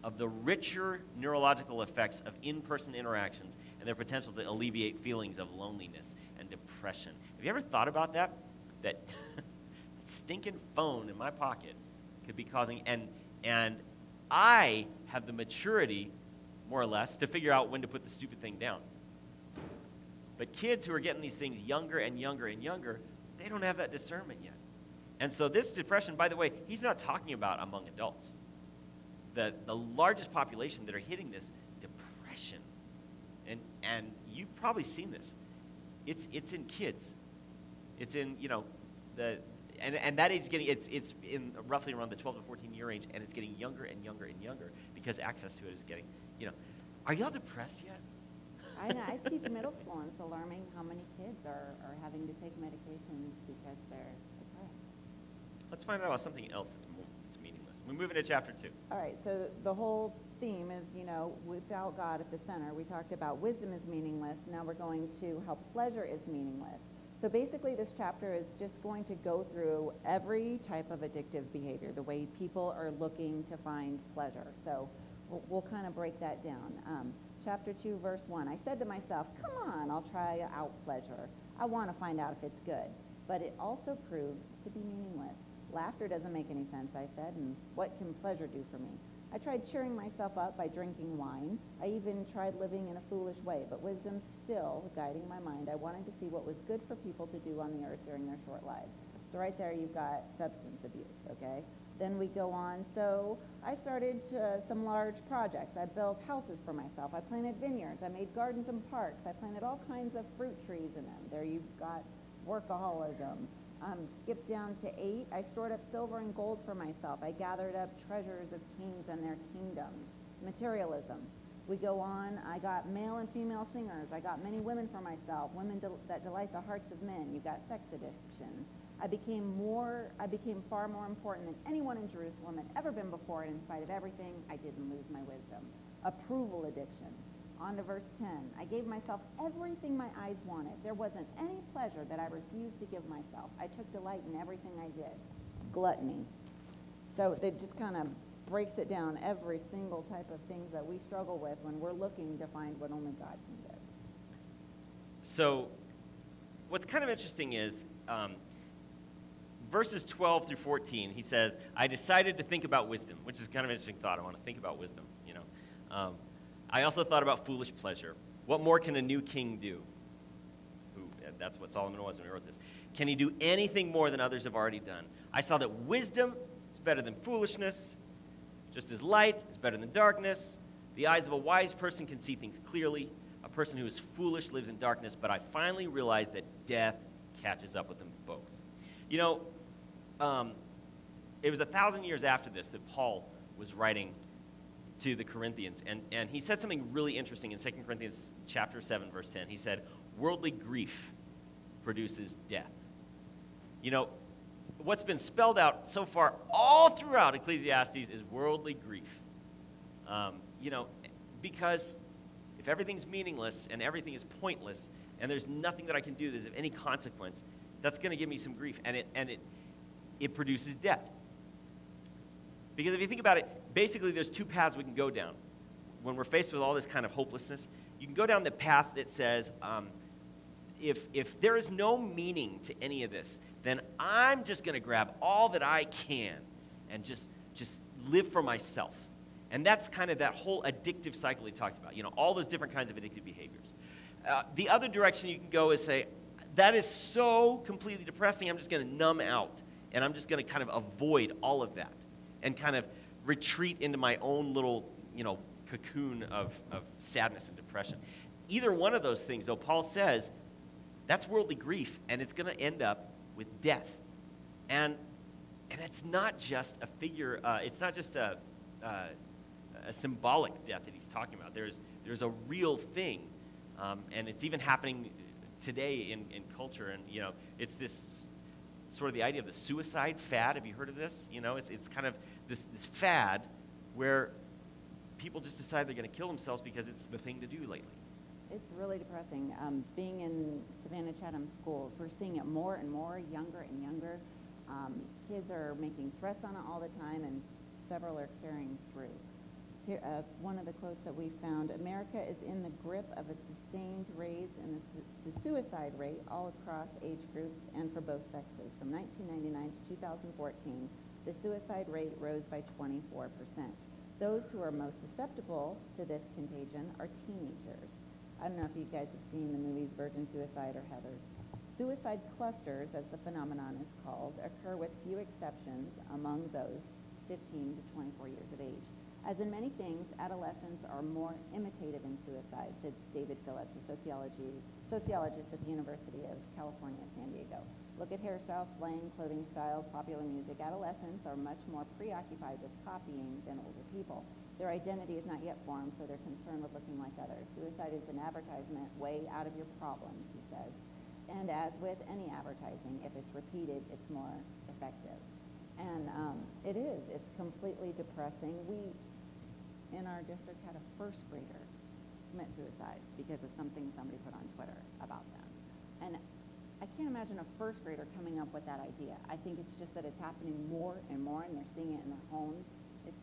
of the richer neurological effects of in-person interactions and their potential to alleviate feelings of loneliness and depression. Have you ever thought about that? That stinking phone in my pocket could be causing, and I have the maturity, more or less, to figure out when to put the stupid thing down. But kids who are getting these things younger and younger and younger, they don't have that discernment yet. And so this depression, by the way, he's not talking about among adults. The largest population that are hitting this depression, and you've probably seen this, it's in kids. It's in, you know, and that age is getting, it's in roughly around the 12 to 14 year range, and it's getting younger and younger and younger because access to it is getting, you know. Are y'all depressed yet? I know. I teach middle school, and it's alarming how many kids are having to take medications because they're depressed. Let's find out about something else that's meaningless. We move into chapter 2. All right, so the whole theme is, you know, without God at the center. We talked about wisdom is meaningless. Now we're going to how pleasure is meaningless. So basically this chapter is just going to go through every type of addictive behavior, the way people are looking to find pleasure. So we'll kind of break that down. Chapter 2, verse 1, I said to myself, come on, I'll try out pleasure. I want to find out if it's good. But it also proved to be meaningless. Laughter doesn't make any sense, I said, and what can pleasure do for me? I tried cheering myself up by drinking wine. I even tried living in a foolish way, but wisdom still guiding my mind. I wanted to see what was good for people to do on the earth during their short lives. So right there you've got substance abuse, okay? Then we go on. So I started some large projects. I built houses for myself. I planted vineyards. I made gardens and parks. I planted all kinds of fruit trees in them. There you've got workaholism. Skipped down to 8. I stored up silver and gold for myself. I gathered up treasures of kings and their kingdoms. Materialism. We go on. I got male and female singers. I got many women for myself, women that delight the hearts of men. You got sex addiction. I became far more important than anyone in Jerusalem had ever been before, and in spite of everything, I didn't lose my wisdom. Approval addiction. On to verse 10. I gave myself everything my eyes wanted. There wasn't any pleasure that I refused to give myself. I took delight in everything I did. Gluttony. So it just kind of breaks it down, every single type of things that we struggle with when we're looking to find what only God can give. So what's kind of interesting is verses 12 through 14, he says, I decided to think about wisdom, which is kind of an interesting thought. I want to think about wisdom, you know. I also thought about foolish pleasure. What more can a new king do? That's what Solomon was when he wrote this. Can he do anything more than others have already done? I saw that wisdom is better than foolishness, just as light is better than darkness. The eyes of a wise person can see things clearly. A person who is foolish lives in darkness, but I finally realized that death catches up with them both. You know, it was 1,000 years after this that Paul was writing to the Corinthians, and he said something really interesting in 2 Corinthians chapter 7, verse 10. He said, worldly grief produces death. You know, what's been spelled out so far all throughout Ecclesiastes is worldly grief. You know, because if everything's meaningless and everything is pointless and there's nothing that I can do that's of any consequence, that's going to give me some grief, and it produces death. Because if you think about it, basically there's two paths we can go down. When we're faced with all this kind of hopelessness, you can go down the path that says, if there is no meaning to any of this, then I'm just going to grab all that I can and just live for myself. And that's kind of that whole addictive cycle he talked about, you know, all those different kinds of addictive behaviors. The other direction you can go is say, that is so completely depressing, I'm just going to numb out and I'm just going to kind of avoid all of that and kind of retreat into my own little, cocoon of sadness and depression. Either one of those things, though, Paul says, that's worldly grief, and it's going to end up with death. And it's not just a figure, it's not just a symbolic death that he's talking about. There's a real thing, and it's even happening today in culture. And, it's this sort of the idea of the suicide fad. Have you heard of this? It's kind of this fad where people just decide they're going to kill themselves because it's the thing to do lately. It's really depressing. Being in Savannah Chatham schools, we're seeing it more and more, younger and younger. Kids are making threats on it all the time, and several are carrying through. Here, one of the quotes that we found, America is in the grip of a sustained raise in the suicide rate all across age groups and for both sexes. From 1999 to 2014, the suicide rate rose by 24%. Those who are most susceptible to this contagion are teenagers. I don't know if you guys have seen the movies Virgin Suicide or Heathers. Suicide clusters, as the phenomenon is called, occur with few exceptions among those 15 to 24 years of age. As in many things, adolescents are more imitative in suicide, said David Phillips, a sociologist at the University of California, San Diego. Look at hairstyles, slang, clothing styles, popular music. Adolescents are much more preoccupied with copying than older people. Their identity is not yet formed, so they're concerned with looking like others. Suicide is an advertisement way out of your problems, he says. And as with any advertising, if it's repeated, it's more effective. And it is. It's completely depressing. We, in our district, had a first grader commit suicide because of something somebody put on Twitter about them. And I can't imagine a first grader coming up with that idea. I think it's just that it's happening more and more, and they're seeing it in their homes. It's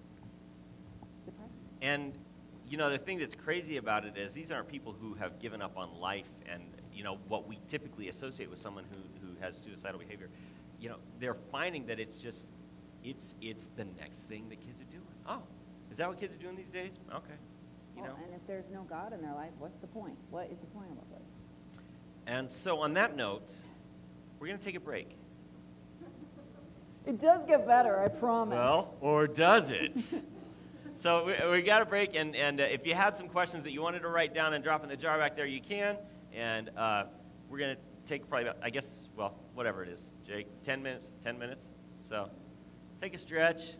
depressing. And, the thing that's crazy about it is these aren't people who have given up on life and, what we typically associate with someone who has suicidal behavior. They're finding that it's just, it's the next thing that kids are doing. Oh, is that what kids are doing these days? Okay. And if there's no God in their life, what's the point? What is the point of all this? And so on that note, we're going to take a break. It does get better, I promise. Well, or does it? So we got a break, and if you had some questions that you wanted to write down and drop in the jar back there, you can. And we're going to take probably about, I guess, well, whatever it is, Jake, 10 minutes. So take a stretch.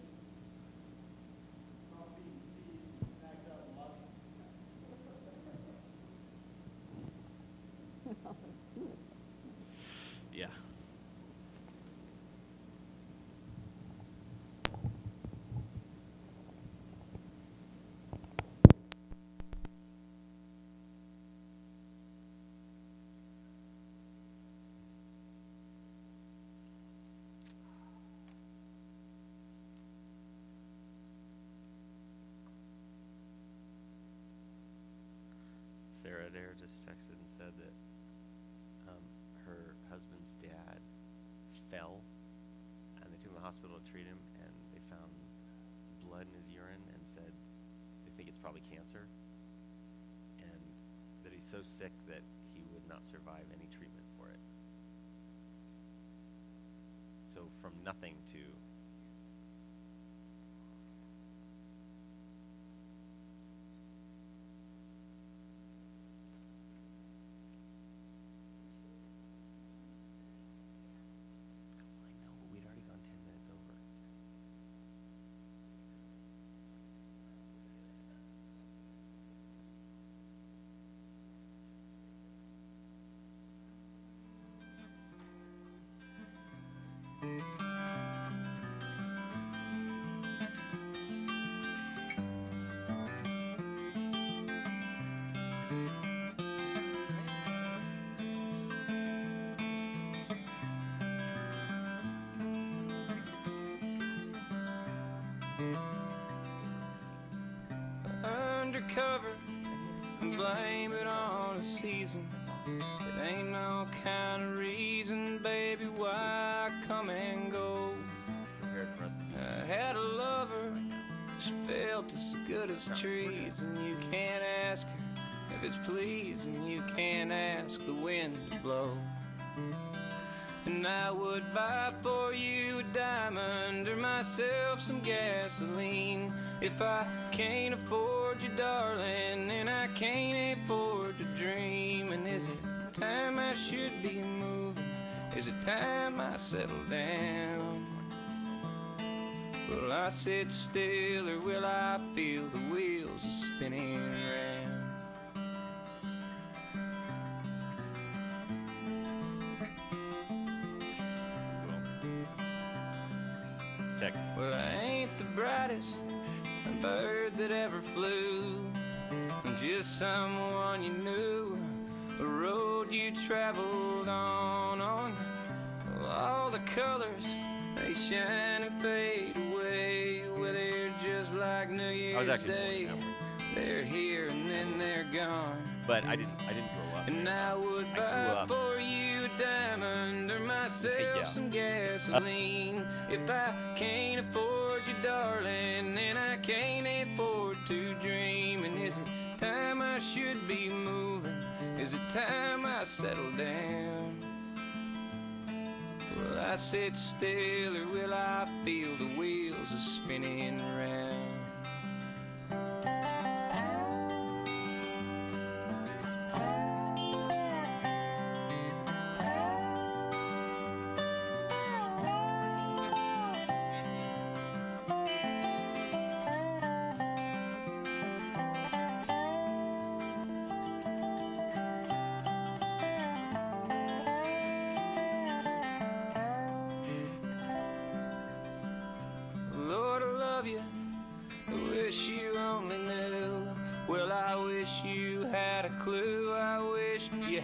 Yeah. Sarah Adair just texted and said that her husband's dad fell, and they took him to the hospital to treat him, and they found blood in his urine and said they think it's probably cancer, and that he's so sick that he would not survive any treatment for it. So from nothing to undercover and blame it on the season. It ain't no kind of reason, baby, why I come and go. I had a lover, she felt as good as trees, and you can't ask her if it's pleasing, you can't ask the wind to blow. And I would buy for you a diamond or myself some gasoline. If I can't afford you, darling, then I can't afford to dream. And is it time I should be moving? Is it time I settle down? Will I sit still or will I feel the wheels spinning round? Texas. Well, I ain't the brightest bird that ever flew. I'm just someone you knew, a road you traveled on. Well, all the colors, they shine and fade away. Well, they're just like New Year's Day. They're here and then they're gone. But I didn't grow up. And I would buy for you a diamond or myself some gasoline. If I can't afford you, darling, then I can't afford to dream. And is it time I should be moving? Is it time I settle down? Will I sit still or will I feel the wheels are spinning around?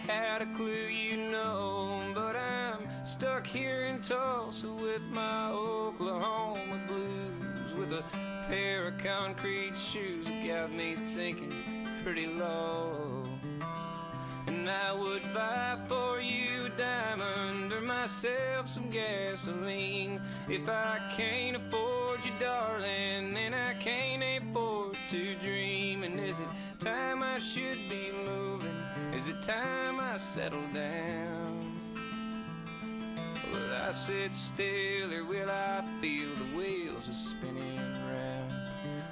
Had a clue, you know, but I'm stuck here in Tulsa with my Oklahoma blues, with a pair of concrete shoes that got me sinking pretty low. And I would buy for you a diamond or myself some gasoline. If I can't afford you, darling, then I can't afford to dream. And is it time I should be moving? Is it time I settle down? Will I sit still or will I feel the wheels are spinning round?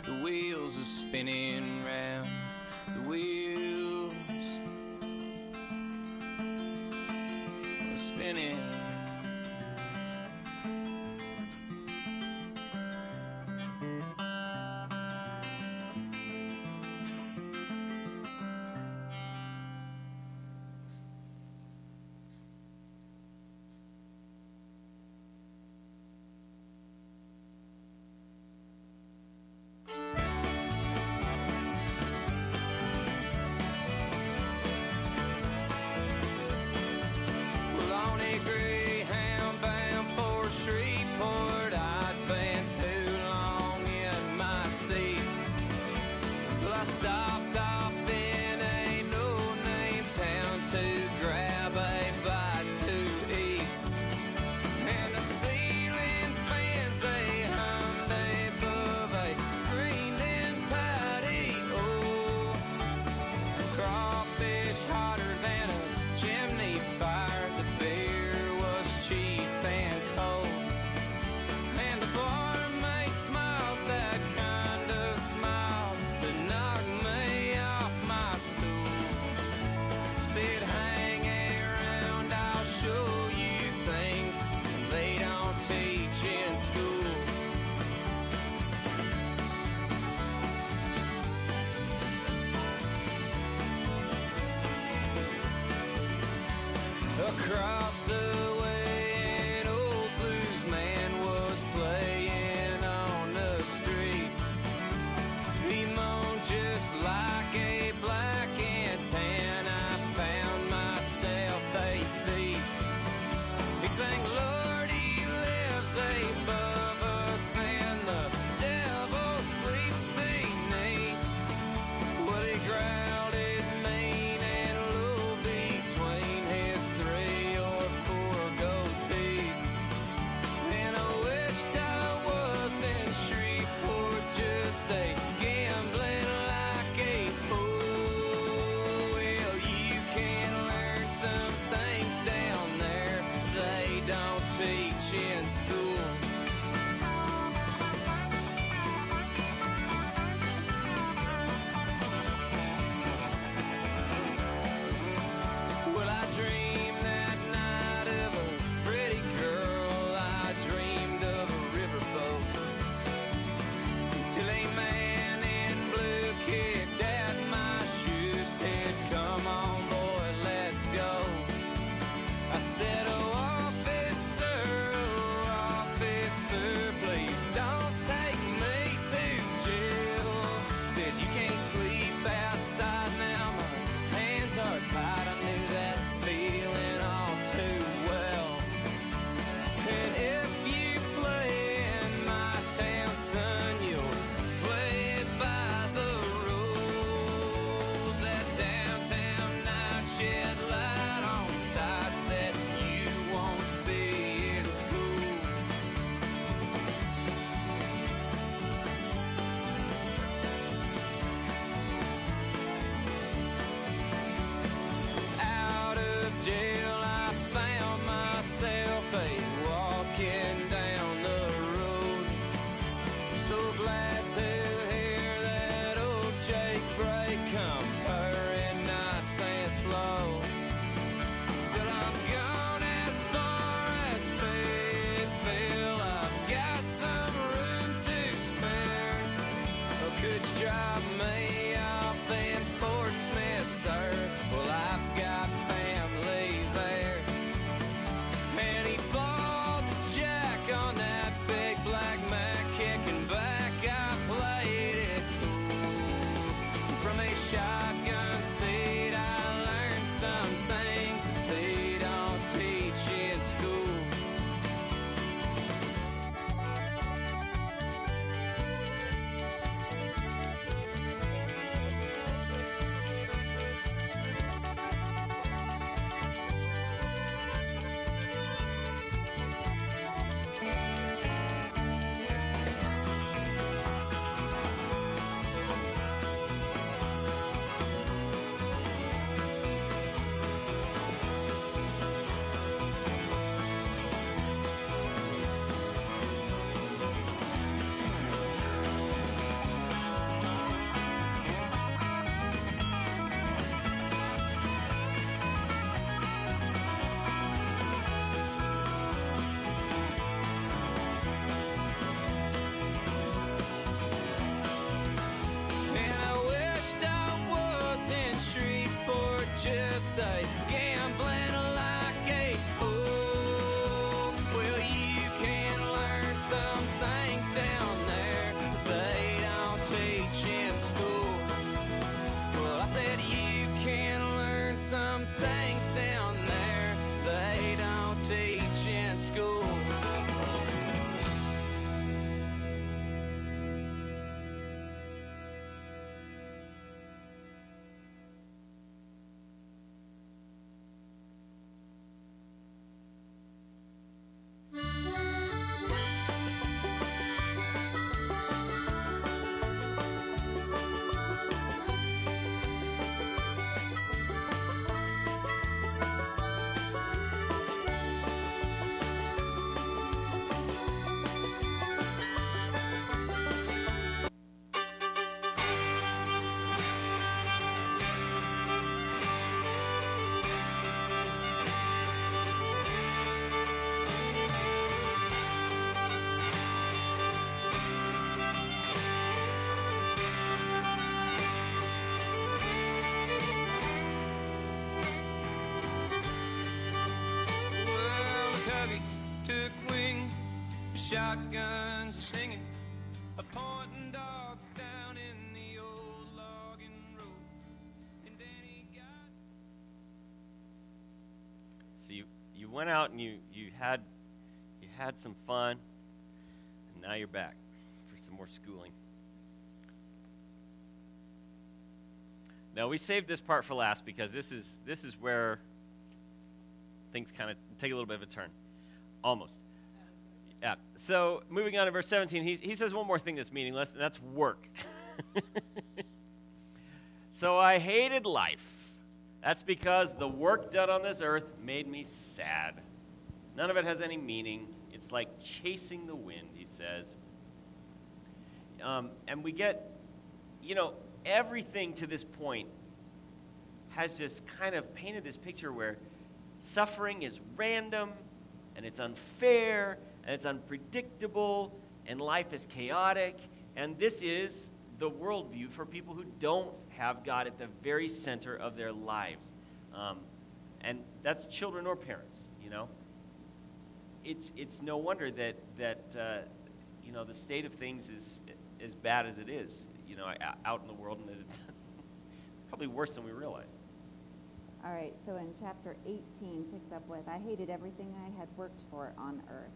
The wheels are spinning round. The wheels are spinning. Across the way, an old blues man was playing on the street. He moaned just like a black antenna. I found myself a seat. He sang, Lord, he lives above us, and the devil sleeps beneath. Well, he growled it mean and low between his 3 or 4 shotguns singing, a pointing dog down in the old logging road. And then he got... So you went out and you had some fun, and now you're back for some more schooling. Now we saved this part for last because this is where things kind of take a little bit of a turn. Almost. Yeah. So moving on to verse 17, he says one more thing that's meaningless, and that's work. So I hated life. That's because the work done on this earth made me sad. None of it has any meaning. It's like chasing the wind, he says. And we get, everything to this point has just kind of painted this picture where suffering is random, and it's unfair, and it's unpredictable, and life is chaotic. And this is the worldview for people who don't have God at the very center of their lives. And that's children or parents, It's no wonder that the state of things is as bad as it is, out in the world, and it's probably worse than we realize. All right, so in chapter 18 picks up with, I hated everything I had worked for on earth.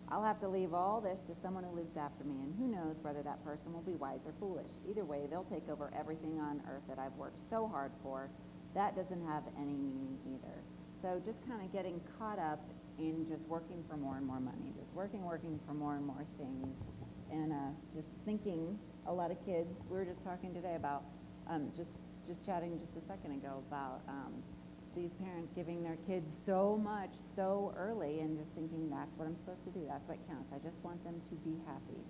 I'll have to leave all this to someone who lives after me, and who knows whether that person will be wise or foolish. Either way, they'll take over everything on earth that I've worked so hard for. That doesn't have any meaning either. So just kind of getting caught up in just working for more and more money, just working for more and more things, and just thinking, a lot of kids, we were just talking today about, just chatting just a second ago about these parents giving their kids so much so early and just thinking that's what I'm supposed to do, that's what counts. I just want them to be happy.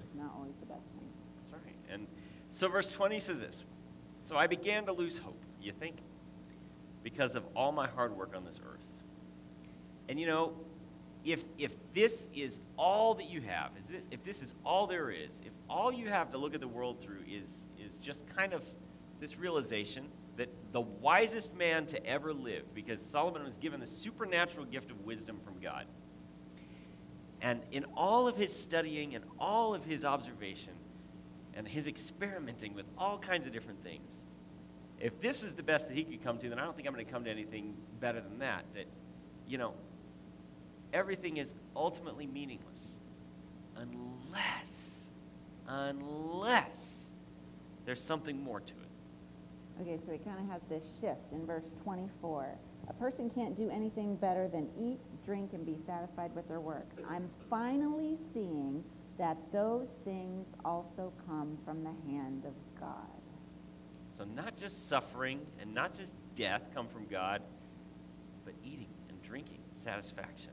It's not always the best thing. That's right. And so verse 20 says this, so I began to lose hope, you think, because of all my hard work on this earth. And if this is all that you have, if this is all there is, if all you have to look at the world through is just kind of this realization that the wisest man to ever live, because Solomon was given the supernatural gift of wisdom from God, and in all of his studying and all of his observation and his experimenting with all kinds of different things, if this is the best that he could come to, then I don't think I'm going to come to anything better than that, everything is ultimately meaningless unless there's something more to it. Okay, so it kind of has this shift in verse 24. A person can't do anything better than eat, drink, and be satisfied with their work. I'm finally seeing that those things also come from the hand of God. So not just suffering and not just death come from God, but eating and drinking, satisfaction.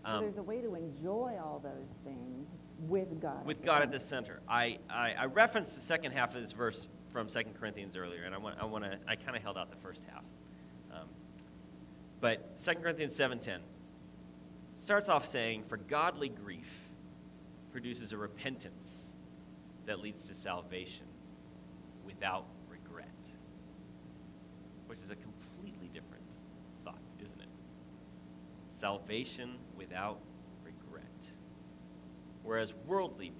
So there's a way to enjoy all those things with God. With God at the center. I referenced the second half of this verse from 2 Corinthians earlier, and I kind of held out the first half. But 2 Corinthians 7:10 starts off saying, for godly grief produces a repentance that leads to salvation without regret, which is a completely different thought, isn't it? Salvation without regret. Whereas worldly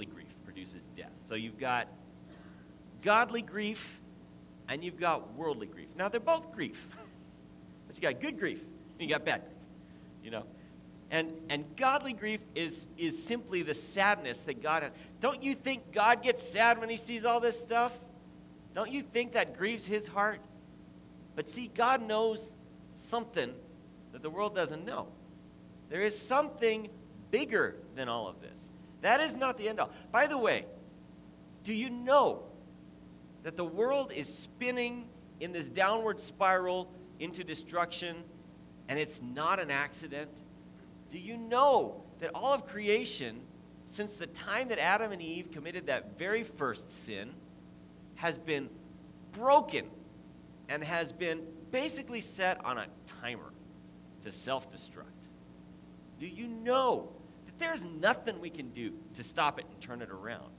grief produces death. So you've got godly grief and you've got worldly grief. Now they're both grief, but you got good grief and you got bad grief, And godly grief is simply the sadness that God has. Don't you think God gets sad when he sees all this stuff? Don't you think that grieves his heart? But see, God knows something that the world doesn't know. There is something bigger than all of this. That is not the end all. By the way, do you know that the world is spinning in this downward spiral into destruction, and it's not an accident? Do you know that all of creation, since the time that Adam and Eve committed that very first sin, has been broken and has been basically set on a timer to self-destruct? Do you know that there's nothing we can do to stop it and turn it around?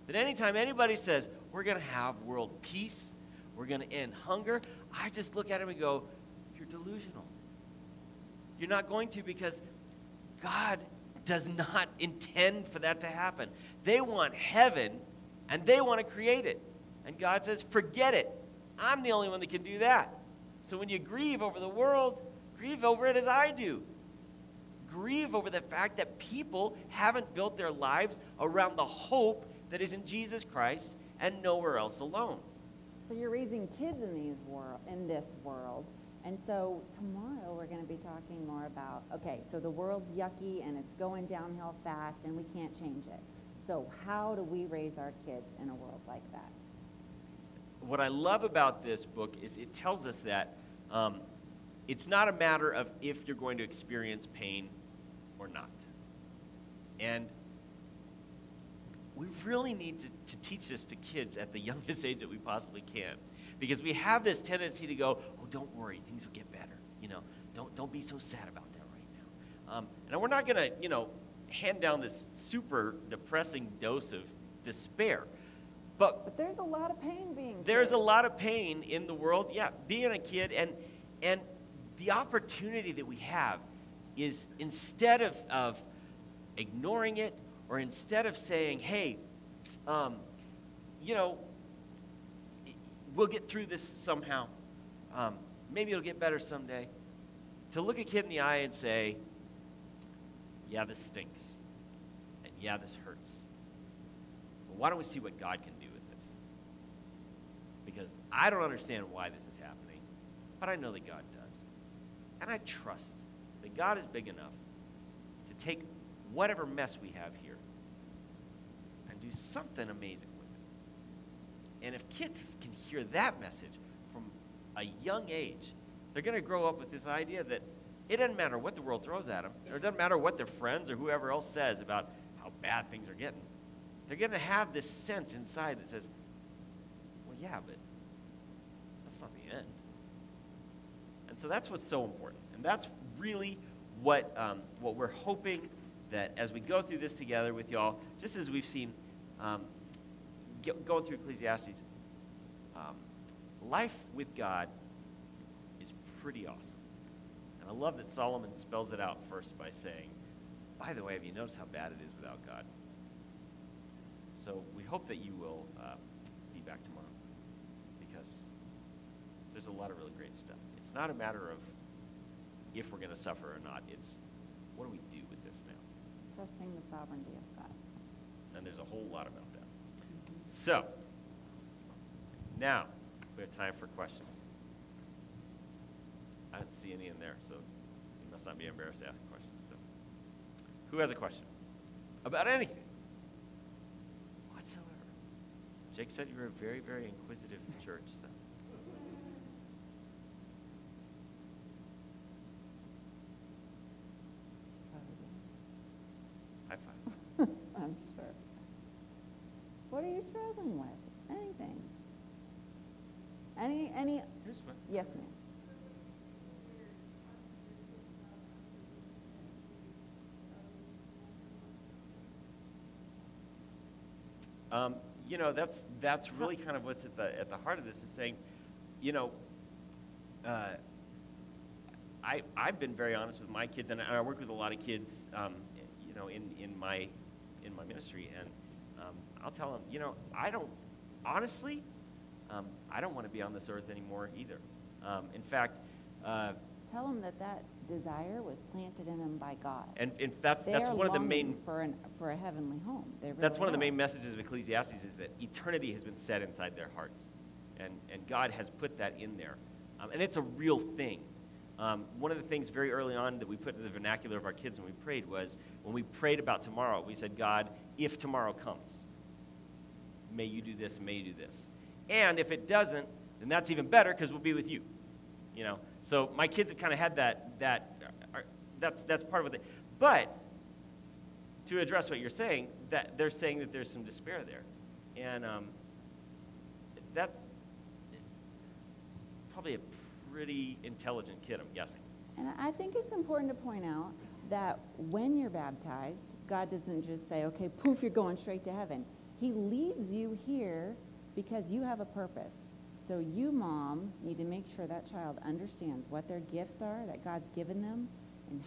That anytime anybody says, we're going to have world peace, we're going to end hunger, I just look at him and go, you're delusional. You're not going to, because God does not intend for that to happen. They want heaven, and they want to create it. And God says, forget it. I'm the only one that can do that. So when you grieve over the world, grieve over it as I do. Grieve over the fact that people haven't built their lives around the hope that is in Jesus Christ and nowhere else alone. So you're raising kids in this world. And so tomorrow we're going to be talking more about, okay, so the world's yucky and it's going downhill fast and we can't change it. So how do we raise our kids in a world like that? What I love about this book is it tells us that it's not a matter of if you're going to experience pain or not. And we really need to teach this to kids at the youngest age that we possibly can. Because we have this tendency to go, oh, don't worry, things will get better. You know, don't be so sad about that right now. And we're not going to, hand down this super depressing dose of despair. But there's a lot of pain being There's a lot of pain in the world, yeah, being a kid. And the opportunity that we have is instead of ignoring it, or instead of saying, hey, we'll get through this somehow. Maybe it'll get better someday. To look a kid in the eye and say, yeah, this stinks. And yeah, this hurts. But why don't we see what God can do with this? Because I don't understand why this is happening, but I know that God does. And I trust that God is big enough to take whatever mess we have here and do something amazing with it. And if kids can hear that message from a young age, they're going to grow up with this idea that it doesn't matter what the world throws at them, or it doesn't matter what their friends or whoever else says about how bad things are getting. They're going to have this sense inside that says, well, yeah, but that's not the end. And so that's what's so important. And that's really what we're hoping that as we go through this together with y'all, just as we've seen going through Ecclesiastes, life with God is pretty awesome. And I love that Solomon spells it out first by saying, by the way, have you noticed how bad it is without God? So we hope that you will be back tomorrow, because there's a lot of really great stuff. It's not a matter of if we're going to suffer or not. It's what do we do with this now? Trusting the sovereignty of God. And there's a whole lot about that. So, now we have time for questions. I didn't see any in there, so you must not be embarrassed to ask questions. So, who has a question? About anything? Whatsoever. Jake said you were a very, very inquisitive church. So. High five. I'm sure. What are you struggling with? Anything? Any? Here's one. Yes, ma'am. That's really kind of what's at the heart of this, is saying, I've been very honest with my kids, and I work with a lot of kids, in my ministry, and I'll tell them, I don't want to be on this earth anymore either. In fact, Tell them that desire was planted in them by God. And that's one of the main for a heavenly home. They really that's one of the are. main messages of Ecclesiastes, is that eternity has been set inside their hearts, and God has put that in there, and it's a real thing. One of the things very early on that we put in the vernacular of our kids when we prayed was, when we prayed about tomorrow, we said, God, if tomorrow comes, may you do this and may you do this. And if it doesn't, then that's even better, because we'll be with you. So my kids have kind of had that's part of it. But to address what you're saying, that they're saying that there's some despair there. And that's probably a pretty intelligent kid, I'm guessing. And I think it's important to point out that when you're baptized, God doesn't just say, okay, poof, you're going straight to heaven. He leaves you here because you have a purpose. So you, mom, need to make sure that child understands what their gifts are that God's given them and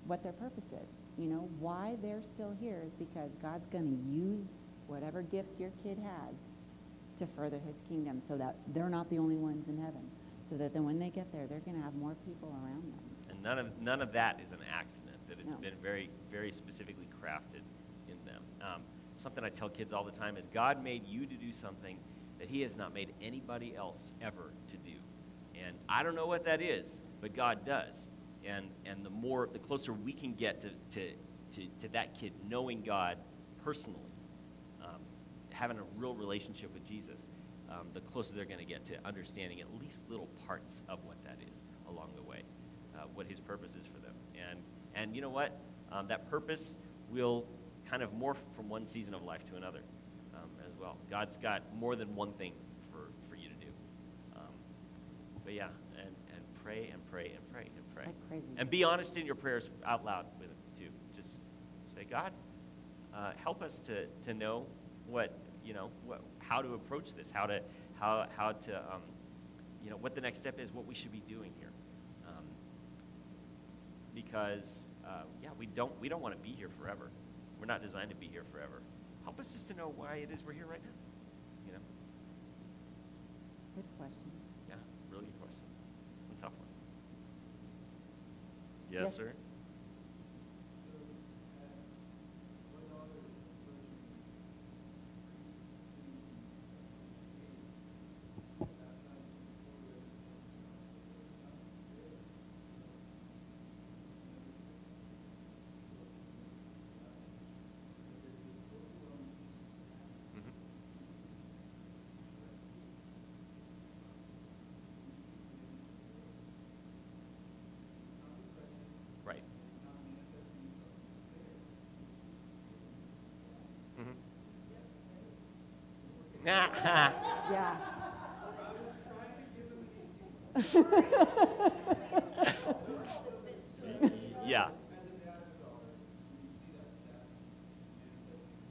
what their purpose is. You know, why they're still here is because God's going to use whatever gifts your kid has to further his kingdom, so that they're not the only ones in heaven, so that then when they get there, they're going to have more people around them. And none of that is an accident, that it's No. been very, very specifically crafted in them. Something I tell kids all the time is God made you to do something that he has not made anybody else ever to do. And I don't know what that is, but God does. And the closer we can get to that kid knowing God personally, having a real relationship with Jesus, the closer they're going to get to understanding at least little parts of what that is along the way, what his purpose is for them. And you know what? That purpose will kind of morph from one season of life to another as well. God's got more than one thing for you to do. But yeah, and pray and pray and pray and pray. Like crazy. And be honest in your prayers out loud with him too. Just say, God, help us to know how to approach this, how to what the next step is, what we should be doing here. Because we don't want to be here forever. We're not designed to be here forever. Help us just to know why it is we're here right now. Good question. Yeah, really good question. A tough one. Yes. Yes, sir. Right. Yeah. Yeah.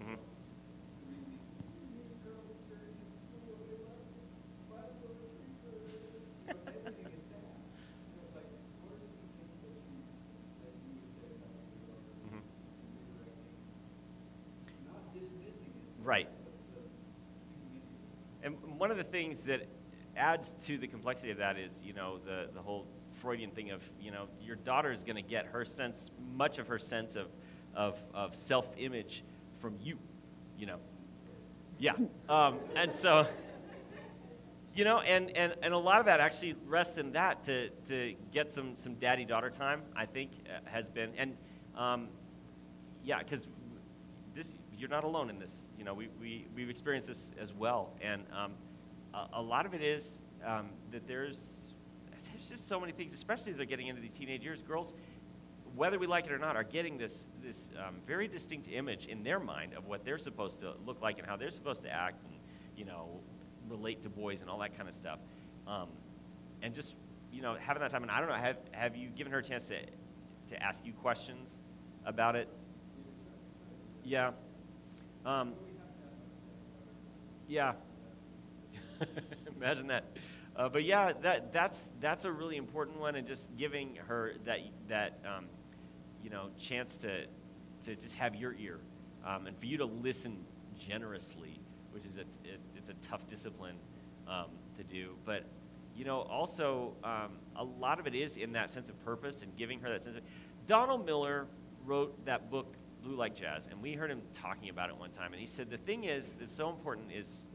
Mhm. Mhm. Right. And one of the things that adds to the complexity of that is, the whole Freudian thing of, your daughter is going to get much of her sense of self-image from you, Yeah. And so, and a lot of that actually rests in that to get some daddy-daughter time, I think, has been. And, because you're not alone in this. We've experienced this as well. And a lot of it is that there's just so many things, especially as they're getting into these teenage years. Girls, whether we like it or not, are getting this very distinct image in their mind of what they're supposed to look like and how they're supposed to act and, relate to boys and all that kind of stuff. And just, having that time. And I don't know, have you given her a chance to ask you questions about it? Yeah. Yeah. Imagine that. But yeah, that's a really important one, and just giving her that chance to just have your ear, and for you to listen generously, which is it's a tough discipline to do. But also a lot of it is in that sense of purpose and giving her that sense of. Donald Miller wrote that book, Blue Like Jazz, and we heard him talking about it one time, and he said the thing is that's so important is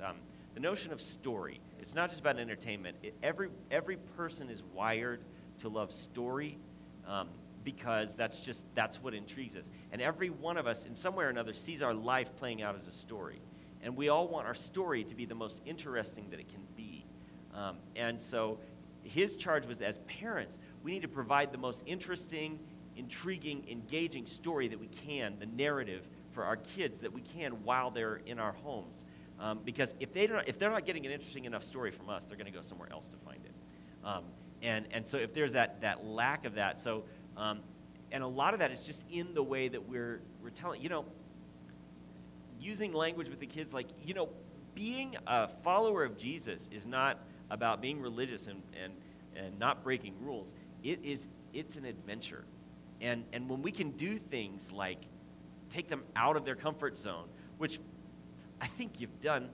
the notion of story. It's not just about entertainment. Every person is wired to love story because that's what intrigues us. And every one of us, in some way or another, sees our life playing out as a story. And we all want our story to be the most interesting that it can be. And so his charge was, as parents, we need to provide the most interesting, intriguing, engaging story that we can, the narrative for our kids that we can while they're in our homes. Because if they're not getting an interesting enough story from us, they're going to go somewhere else to find it. And so if there's that lack of that, so and a lot of that is just in the way that we're telling, using language with the kids, like, being a follower of Jesus is not about being religious and not breaking rules. It's an adventure. And when we can do things like take them out of their comfort zone, which I think you've done,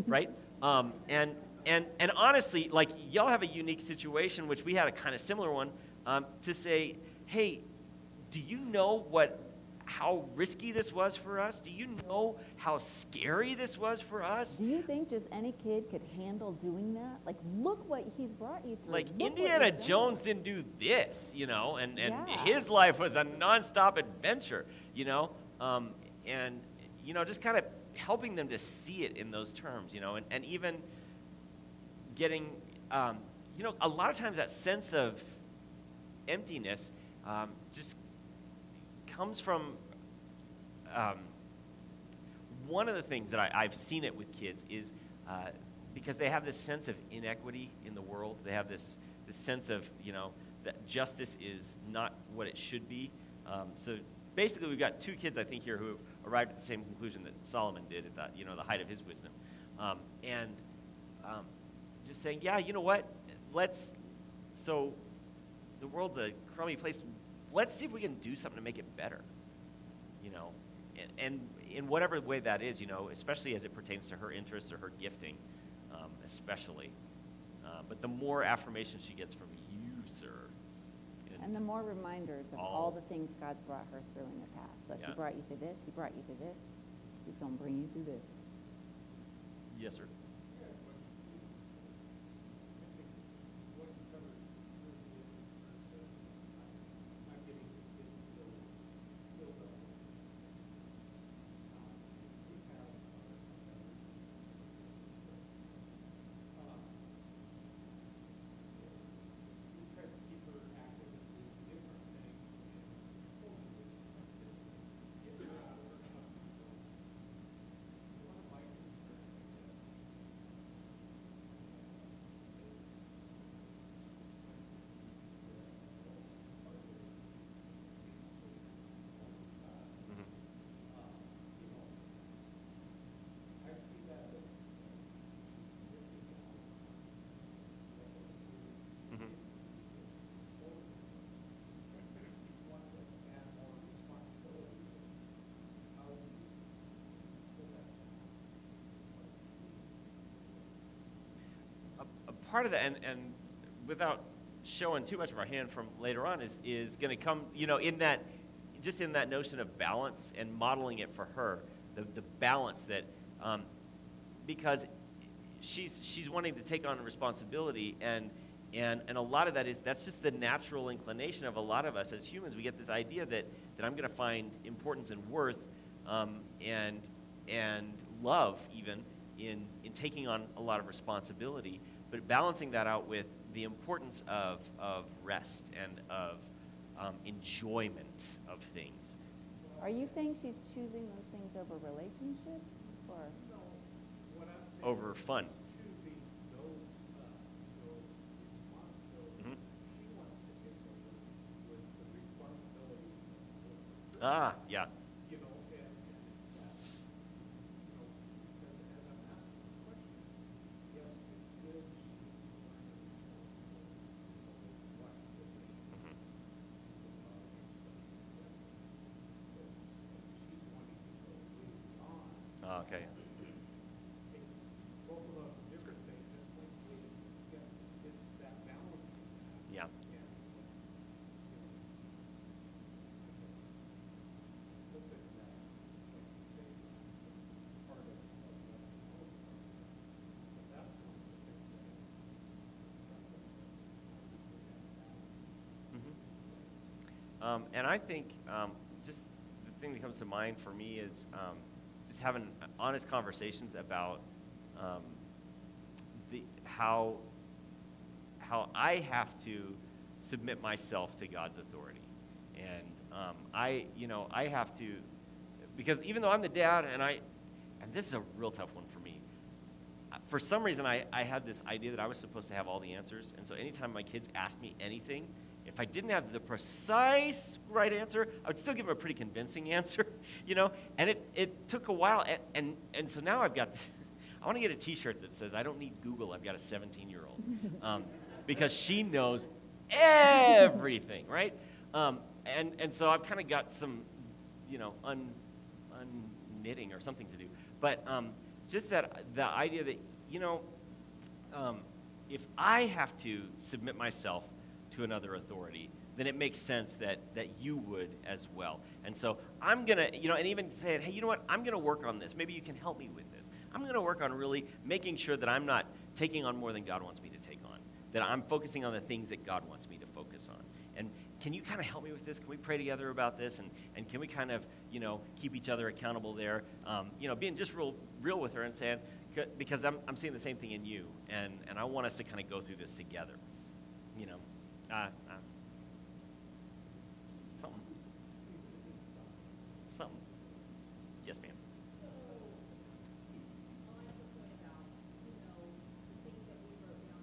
right? And honestly, like, y'all have a unique situation, which we had a kind of similar one, to say, hey, do you know how risky this was for us? Do you know how scary this was for us? Do you think just any kid could handle doing that? Like, look what he's brought you through. Like, Look what Indiana you've done. Jones didn't do this, you know, and Yeah. his life was a nonstop adventure, you know, and, you know, just kind of helping them to see it in those terms, you know, and even getting, you know, a lot of times that sense of emptiness just comes from one of the things that I've seen it with kids is because they have this sense of inequity in the world. They have this sense of, you know, that justice is not what it should be. So basically, we've got two kids, I think, here who have arrived at the same conclusion that Solomon did at the, you know, the height of his wisdom. And just saying, yeah, you know what? So the world's a crummy place. Let's see if we can do something to make it better, you know? And in whatever way that is, you know, especially as it pertains to her interests or her gifting, especially. But the more affirmation she gets from you, sir. And the more reminders of all the things God's brought her through in the past. Look, Yeah. he brought you through this, he brought you through this, he's going to bring you through this. Yes, sir. Part of that, and without showing too much of our hand from later on, is going to come, you know, in that notion of balance and modeling it for her, the balance that, because she's wanting to take on a responsibility, and a lot of that's just the natural inclination of a lot of us as humans. We get this idea that I'm going to find importance and worth, and love even in taking on a lot of responsibility. But balancing that out with the importance of rest and of enjoyment of things. Are you saying she's choosing those things over relationships? Or? No, what I'm saying Over fun. is choosing those responsibilities. Mhm. She wants to take over with the responsibilities of the Ah, yeah. you know, and it's that, you know, because as I'm asking the question, yes, it's good, she needs to learn the responsibilities of what the Mhm. she's wanting to go way beyond. Ah, okay. Take both of those different things, and it's like, it's that balancing act. Yeah. And, you know, look at that, like you say, that's part of what we're all about. But that's one of the things that And I think just the thing that comes to mind for me is just having honest conversations about how I have to submit myself to God's authority, and I have to, because even though I'm the dad, and this is a real tough one for me. For some reason, I had this idea that I was supposed to have all the answers, and so anytime my kids asked me anything, if I didn't have the precise right answer, I would still give them a pretty convincing answer, you know? And it took a while, and so now I've got, I want to get a t-shirt that says, I don't need Google, I've got a 17-year-old. Because she knows everything, right? and so I've kind of got some, unknitting or something to do. But just that the idea that, if I have to submit myself to another authority, then it makes sense that you would as well. And so I'm going to, and even saying, hey, you know what, I'm going to work on this. Maybe you can help me with this. I'm going to work on really making sure that I'm not taking on more than God wants me to take on, that I'm focusing on the things that God wants me to focus on. And can you kind of help me with this? Can we pray together about this? And can we kind of, keep each other accountable there? Being just real with her and saying, because I'm seeing the same thing in you, and I want us to kind of go through this together. Something. Yes, ma'am. So, I like the point about, the things that we wrote down.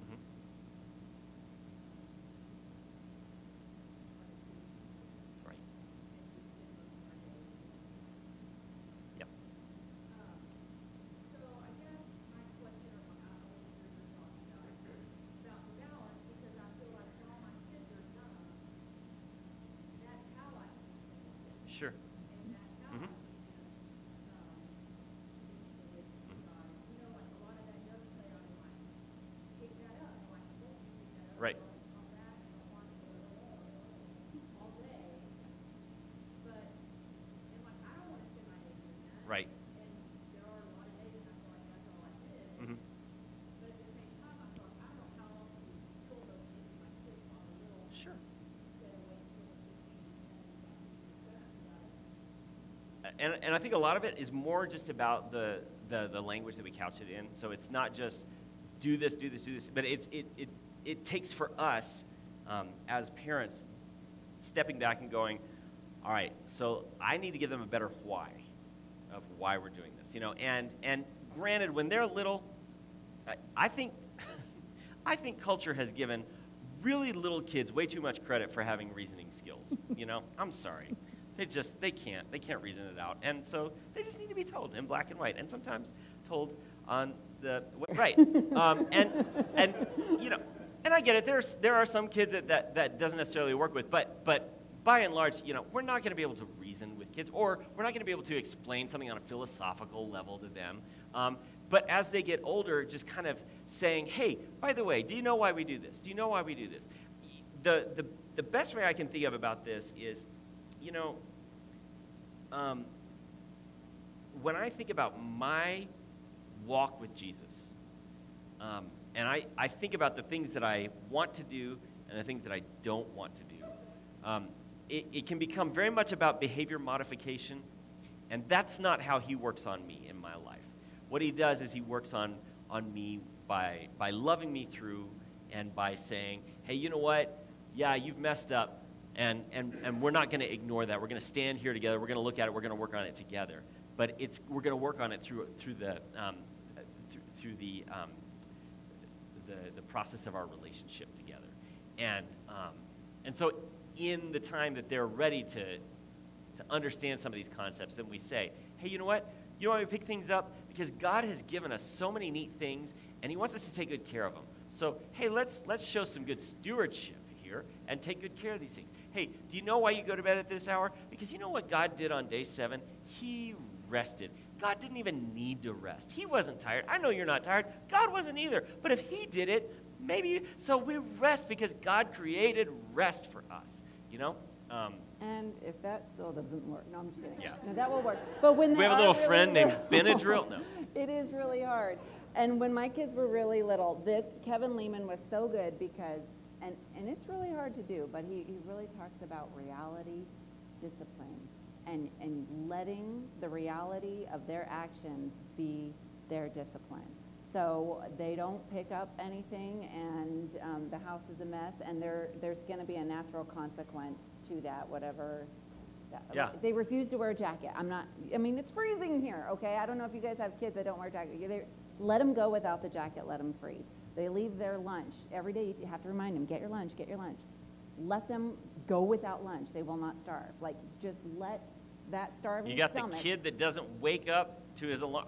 Mm-hmm. Right. Yep. So I guess my question, or I want to hear your thoughts about the balance, because I feel like while my kids are young, that's how I teach them. Sure. And that's how Mhm. I teach them to be committed to God. Like a lot of that does play on like, pick that up, and like, don't you pick that up? Right. On that, and don't want to all day. But, and like, I don't want to spend my day doing that. Right. And there are a lot of days that I feel like that's all I did. Mm-hmm. But at the same time, I thought, I don't know how else to instill those things in my kids while they're little. Sure. Instead of waiting until they're 15 and got it. And I think a lot of it is more just about the language that we couch it in. So it's not just do this, but it takes for us as parents stepping back and going, all right, so I need to give them a better why of why we're doing this, And granted, when they're little, I think I think culture has given really little kids way too much credit for having reasoning skills. I'm sorry. They can't reason it out. And so they just need to be told in black and white, and sometimes told on the right. And I get it. There are some kids that doesn't necessarily work with, but by and large, we're not going to be able to reason with kids, or we're not going to be able to explain something on a philosophical level to them. But as they get older, just kind of saying, hey, by the way, do you know why we do this? Do you know why we do this? The best way I can think of about this is, when I think about my walk with Jesus, and I think about the things that I want to do and the things that I don't want to do, it can become very much about behavior modification, and that's not how he works on me in my life. What he does is he works on me by loving me through and by saying, hey, you know what? Yeah, you've messed up. And we're not going to ignore that. We're going to stand here together. We're going to look at it. We're going to work on it together. But we're going to work on it through the process of our relationship together. And so in the time that they're ready to understand some of these concepts, then we say, hey, you know what? You know why we pick things up? Because God has given us so many neat things, and he wants us to take good care of them. So, hey, let's show some good stewardship here and take good care of these things. Hey, do you know why you go to bed at this hour? Because you know what God did on day 7? He rested. God didn't even need to rest. He wasn't tired. I know you're not tired. God wasn't either. But if he did it, maybe, so we rest because God created rest for us, And if that still doesn't work, no, I'm just kidding. Yeah. No, that will work. But when We have a little friend named Benadryl. No. It is really hard. And when my kids were really little, Kevin Lehman was so good because, and it's really hard to do, but he really talks about reality, discipline, and letting the reality of their actions be their discipline. So they don't pick up anything, and the house is a mess, and there's going to be a natural consequence to that, whatever. Yeah. They refuse to wear a jacket. It's freezing here, okay? I don't know if you guys have kids that don't wear a jacket. Let them go without the jacket. Let them freeze. They leave their lunch. Every day you have to remind them, get your lunch, get your lunch. Let them go without lunch. They will not starve. Just let that starving You got stomach. the kid that doesn't wake up to his alarm,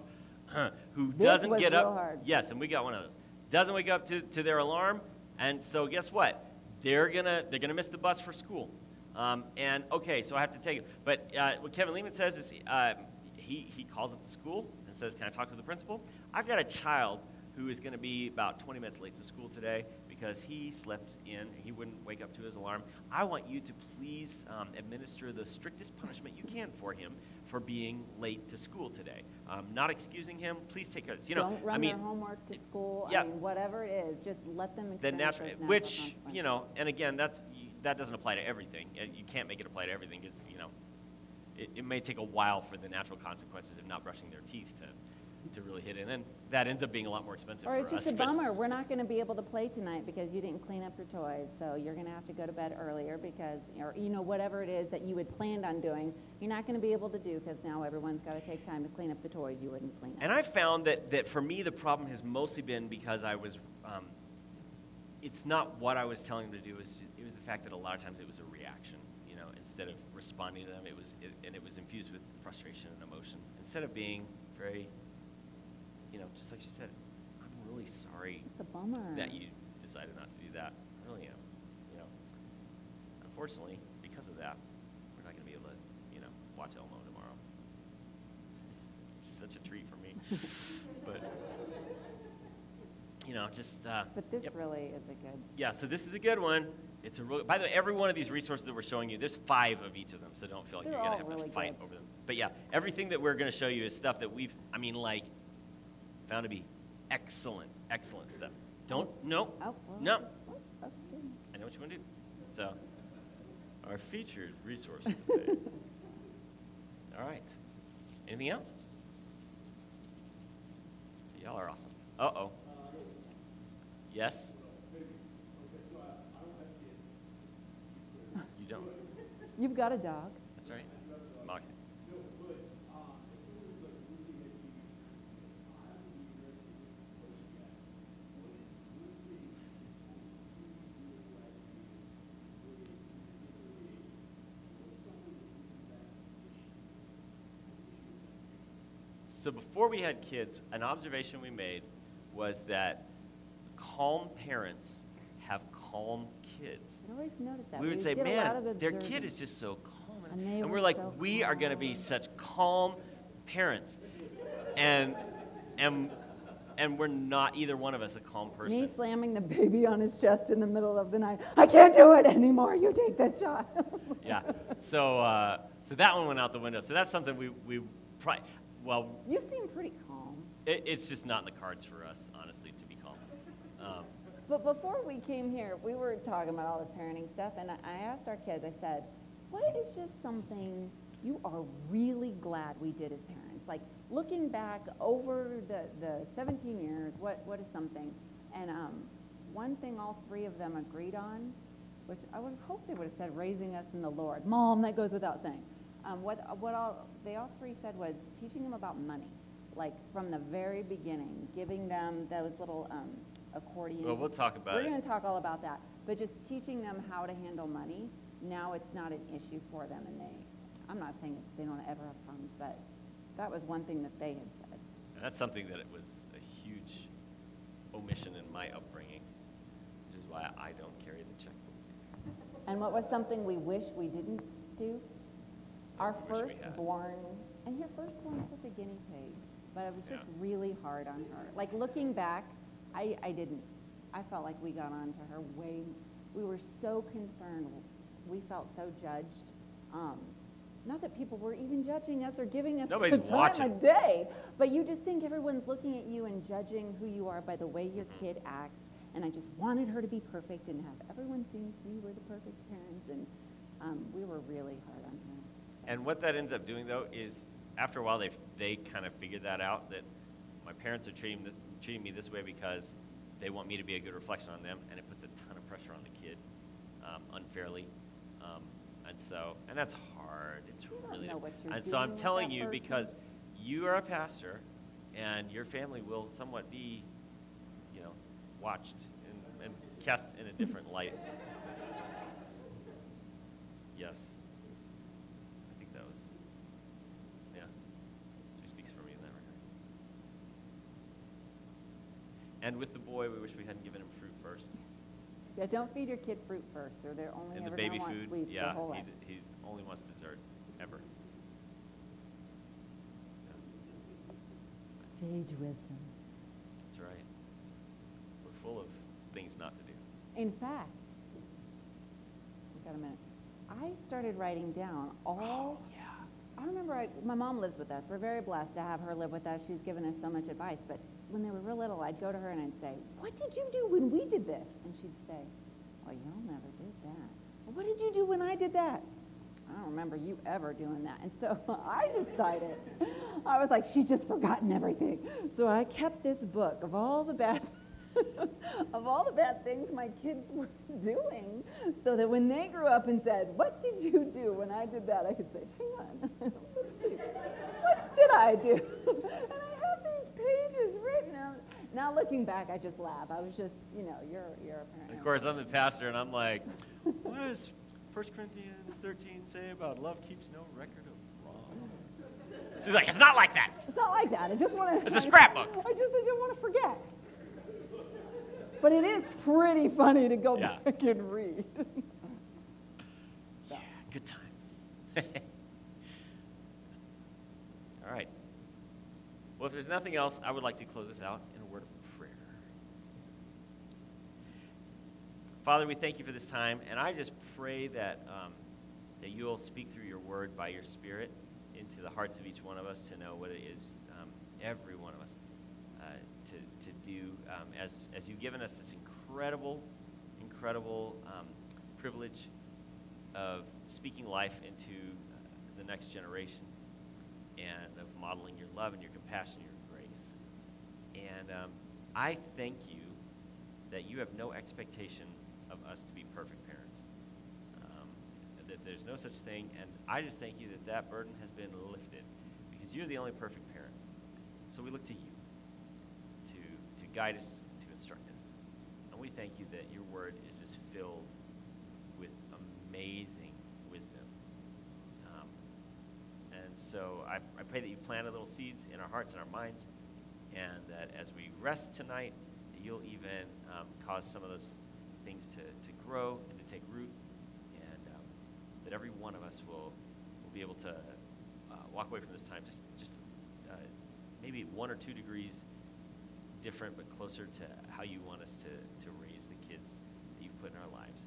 who This doesn't was get real up. hard. Yes, and we got one of those. Doesn't wake up to their alarm, and so guess what? They're gonna miss the bus for school. And okay, so I have to take it. But what Kevin Lehman says is he calls up the school and says, can I talk to the principal? I've got a child who is going to be about 20 minutes late to school today because he slept in. He wouldn't wake up to his alarm. I want you to please administer the strictest punishment you can for him for being late to school today. Not excusing him. Please take care of this. You know, Don't run I mean, their homework to school. yeah. I mean, whatever it is, just let them the experience natural, those natural which, consequences. you know, and again, that doesn't apply to everything. You can't make it apply to everything because, you know, it may take a while for the natural consequences of not brushing their teeth to really hit in, and that ends up being a lot more expensive Or for it's us. just a but- bummer. We're not going to be able to play tonight because you didn't clean up your toys. So you're going to have to go to bed earlier because, or you know, whatever it is that you had planned on doing, you're not going to be able to do because now everyone's got to take time to clean up the toys you wouldn't clean up. And I found that for me, the problem has mostly been because I was, it's not what I was telling them to do, it was the fact that a lot of times it was a reaction, you know, instead of responding to them, it was infused with frustration and emotion. Instead of being very, you know, just like she said, I'm really sorry It's a bummer. that you decided not to do that. I really am, you know. Unfortunately, because of that, we're not going to be able to, you know, watch Elmo tomorrow. It's such a treat for me. But, you know, just... But this yep. really is a good. Yeah, so this is a good one. It's a real, by the way, every one of these resources that we're showing you, there's 5 of each of them, so don't feel like They're you're going all to have really to fight good. over them. But yeah, everything that we're going to show you is stuff that we've, I mean, like, found to be excellent, excellent stuff. Don't, no, Oh, well, no. okay. I know what you want to do. So, our featured resource today. All right. Anything else? Y'all are awesome. Uh-oh. Yes? You don't. You've got a dog. That's right. Moxie. So before we had kids, an observation we made was that calm parents have calm kids. I always noticed that. We would say, did a lot of man, their kid observing." is just so calm. And they And were we're like, so we are going to be calm. such calm parents. And we're not, either one of us, a calm person. Me slamming the baby on his chest in the middle of the night. I can't do it anymore. You take this shot. Yeah. So that one went out the window. So that's something we probably, well, You seem pretty calm. it's just not in the cards for us, honestly, to be calm. But before we came here, we were talking about all this parenting stuff, and I asked our kids, I said, what is just something you are really glad we did as parents? Like, looking back over the 17 years, what is something? And one thing all 3 of them agreed on, which I would have hoped they would have said, raising us in the Lord. Mom, that goes without saying. They all 3 said was teaching them about money, like from the very beginning, giving them those little accordion. Well, we'll talk about We're it. going to talk all about that, but just teaching them how to handle money. Now it's not an issue for them, and I'm not saying they don't ever have problems, but that was one thing that they had said. And that's something that it was a huge omission in my upbringing, which is why I don't carry the checkbook. And what was something we wish we didn't do? Our we wish we had. firstborn, and your firstborn is such a guinea pig, but it was just Yeah. really hard on her. Like, looking back, I didn't. I felt like we got on to her way. We were so concerned. We felt so judged. Not that people were even judging us or giving us Nobody's the time watching. of day, but you just think everyone's looking at you and judging who you are by the way your kid acts. And I just wanted her to be perfect and have everyone think we were the perfect parents, and we were really hard on her. And what that ends up doing, though, is after a while they kind of figured that out, that my parents are treating me this way because they want me to be a good reflection on them, and it puts a ton of pressure on the kid unfairly. And that's hard. It's don't really know what you're and so I'm doing with telling that you person. because you are a pastor, and your family will somewhat be, you know, watched and cast in a different light. Yes. I think that was, yeah. She speaks for me in that regard. And with the boy, we wish we hadn't given him fruit first. Yeah, don't feed your kid fruit first, or they're only And the ever baby going to want food, sweets their yeah, whole life. he only wants dessert, ever. Sage wisdom. That's right. We're full of things not to do. In fact, we've got a minute. I started writing down all. Yeah. I remember my mom lives with us. We're very blessed to have her live with us. She's given us so much advice. But when they were real little, I'd go to her and I'd say, "What did you do when we did this?" And she'd say, "Well, y'all never did that." "Well, what did you do when I did that?" "I don't remember you ever doing that." And so I decided, I was like, she's just forgotten everything. So I kept this book of all the bad things my kids were doing, so that when they grew up and said, "What did you do when I did that?" I could say, "Hang on, let's see, what did I do?" And I have these pages written out. Now looking back, I just laugh. I was just, you're a parent. Of course, I'm the pastor, and I'm like, what does 1 Corinthians 13 say about love keeps no record of wrong? She's like, it's not like that. It's not like that. I just want to. It's a scrapbook. I don't want to forget. But it is pretty funny to go Yeah. back and read. Yeah, good times. All right. Well, if there's nothing else, I would like to close this out in a word of prayer. Father, we thank you for this time, and I just pray that that you will speak through your word by your Spirit into the hearts of each one of us to know what it is, every one of us, to do as you've given us this incredible privilege of speaking life into the next generation and of modeling your love and your compassion and your grace. And I thank you that you have no expectation of us to be perfect parents, that there's no such thing, and I just thank you that that burden has been lifted because you're the only perfect parent. So we look to you to guide us, to instruct us. And we thank you that your word is just filled with amazing wisdom. And so I pray that you planted little seeds in our hearts and our minds, and that as we rest tonight, that you'll even cause some of those things to grow and to take root, and that every one of us will be able to walk away from this time just maybe 1 or 2 degrees different, but closer to how you want us to raise the kids that you've put in our lives.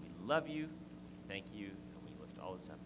We love you, we thank you, and we lift all this up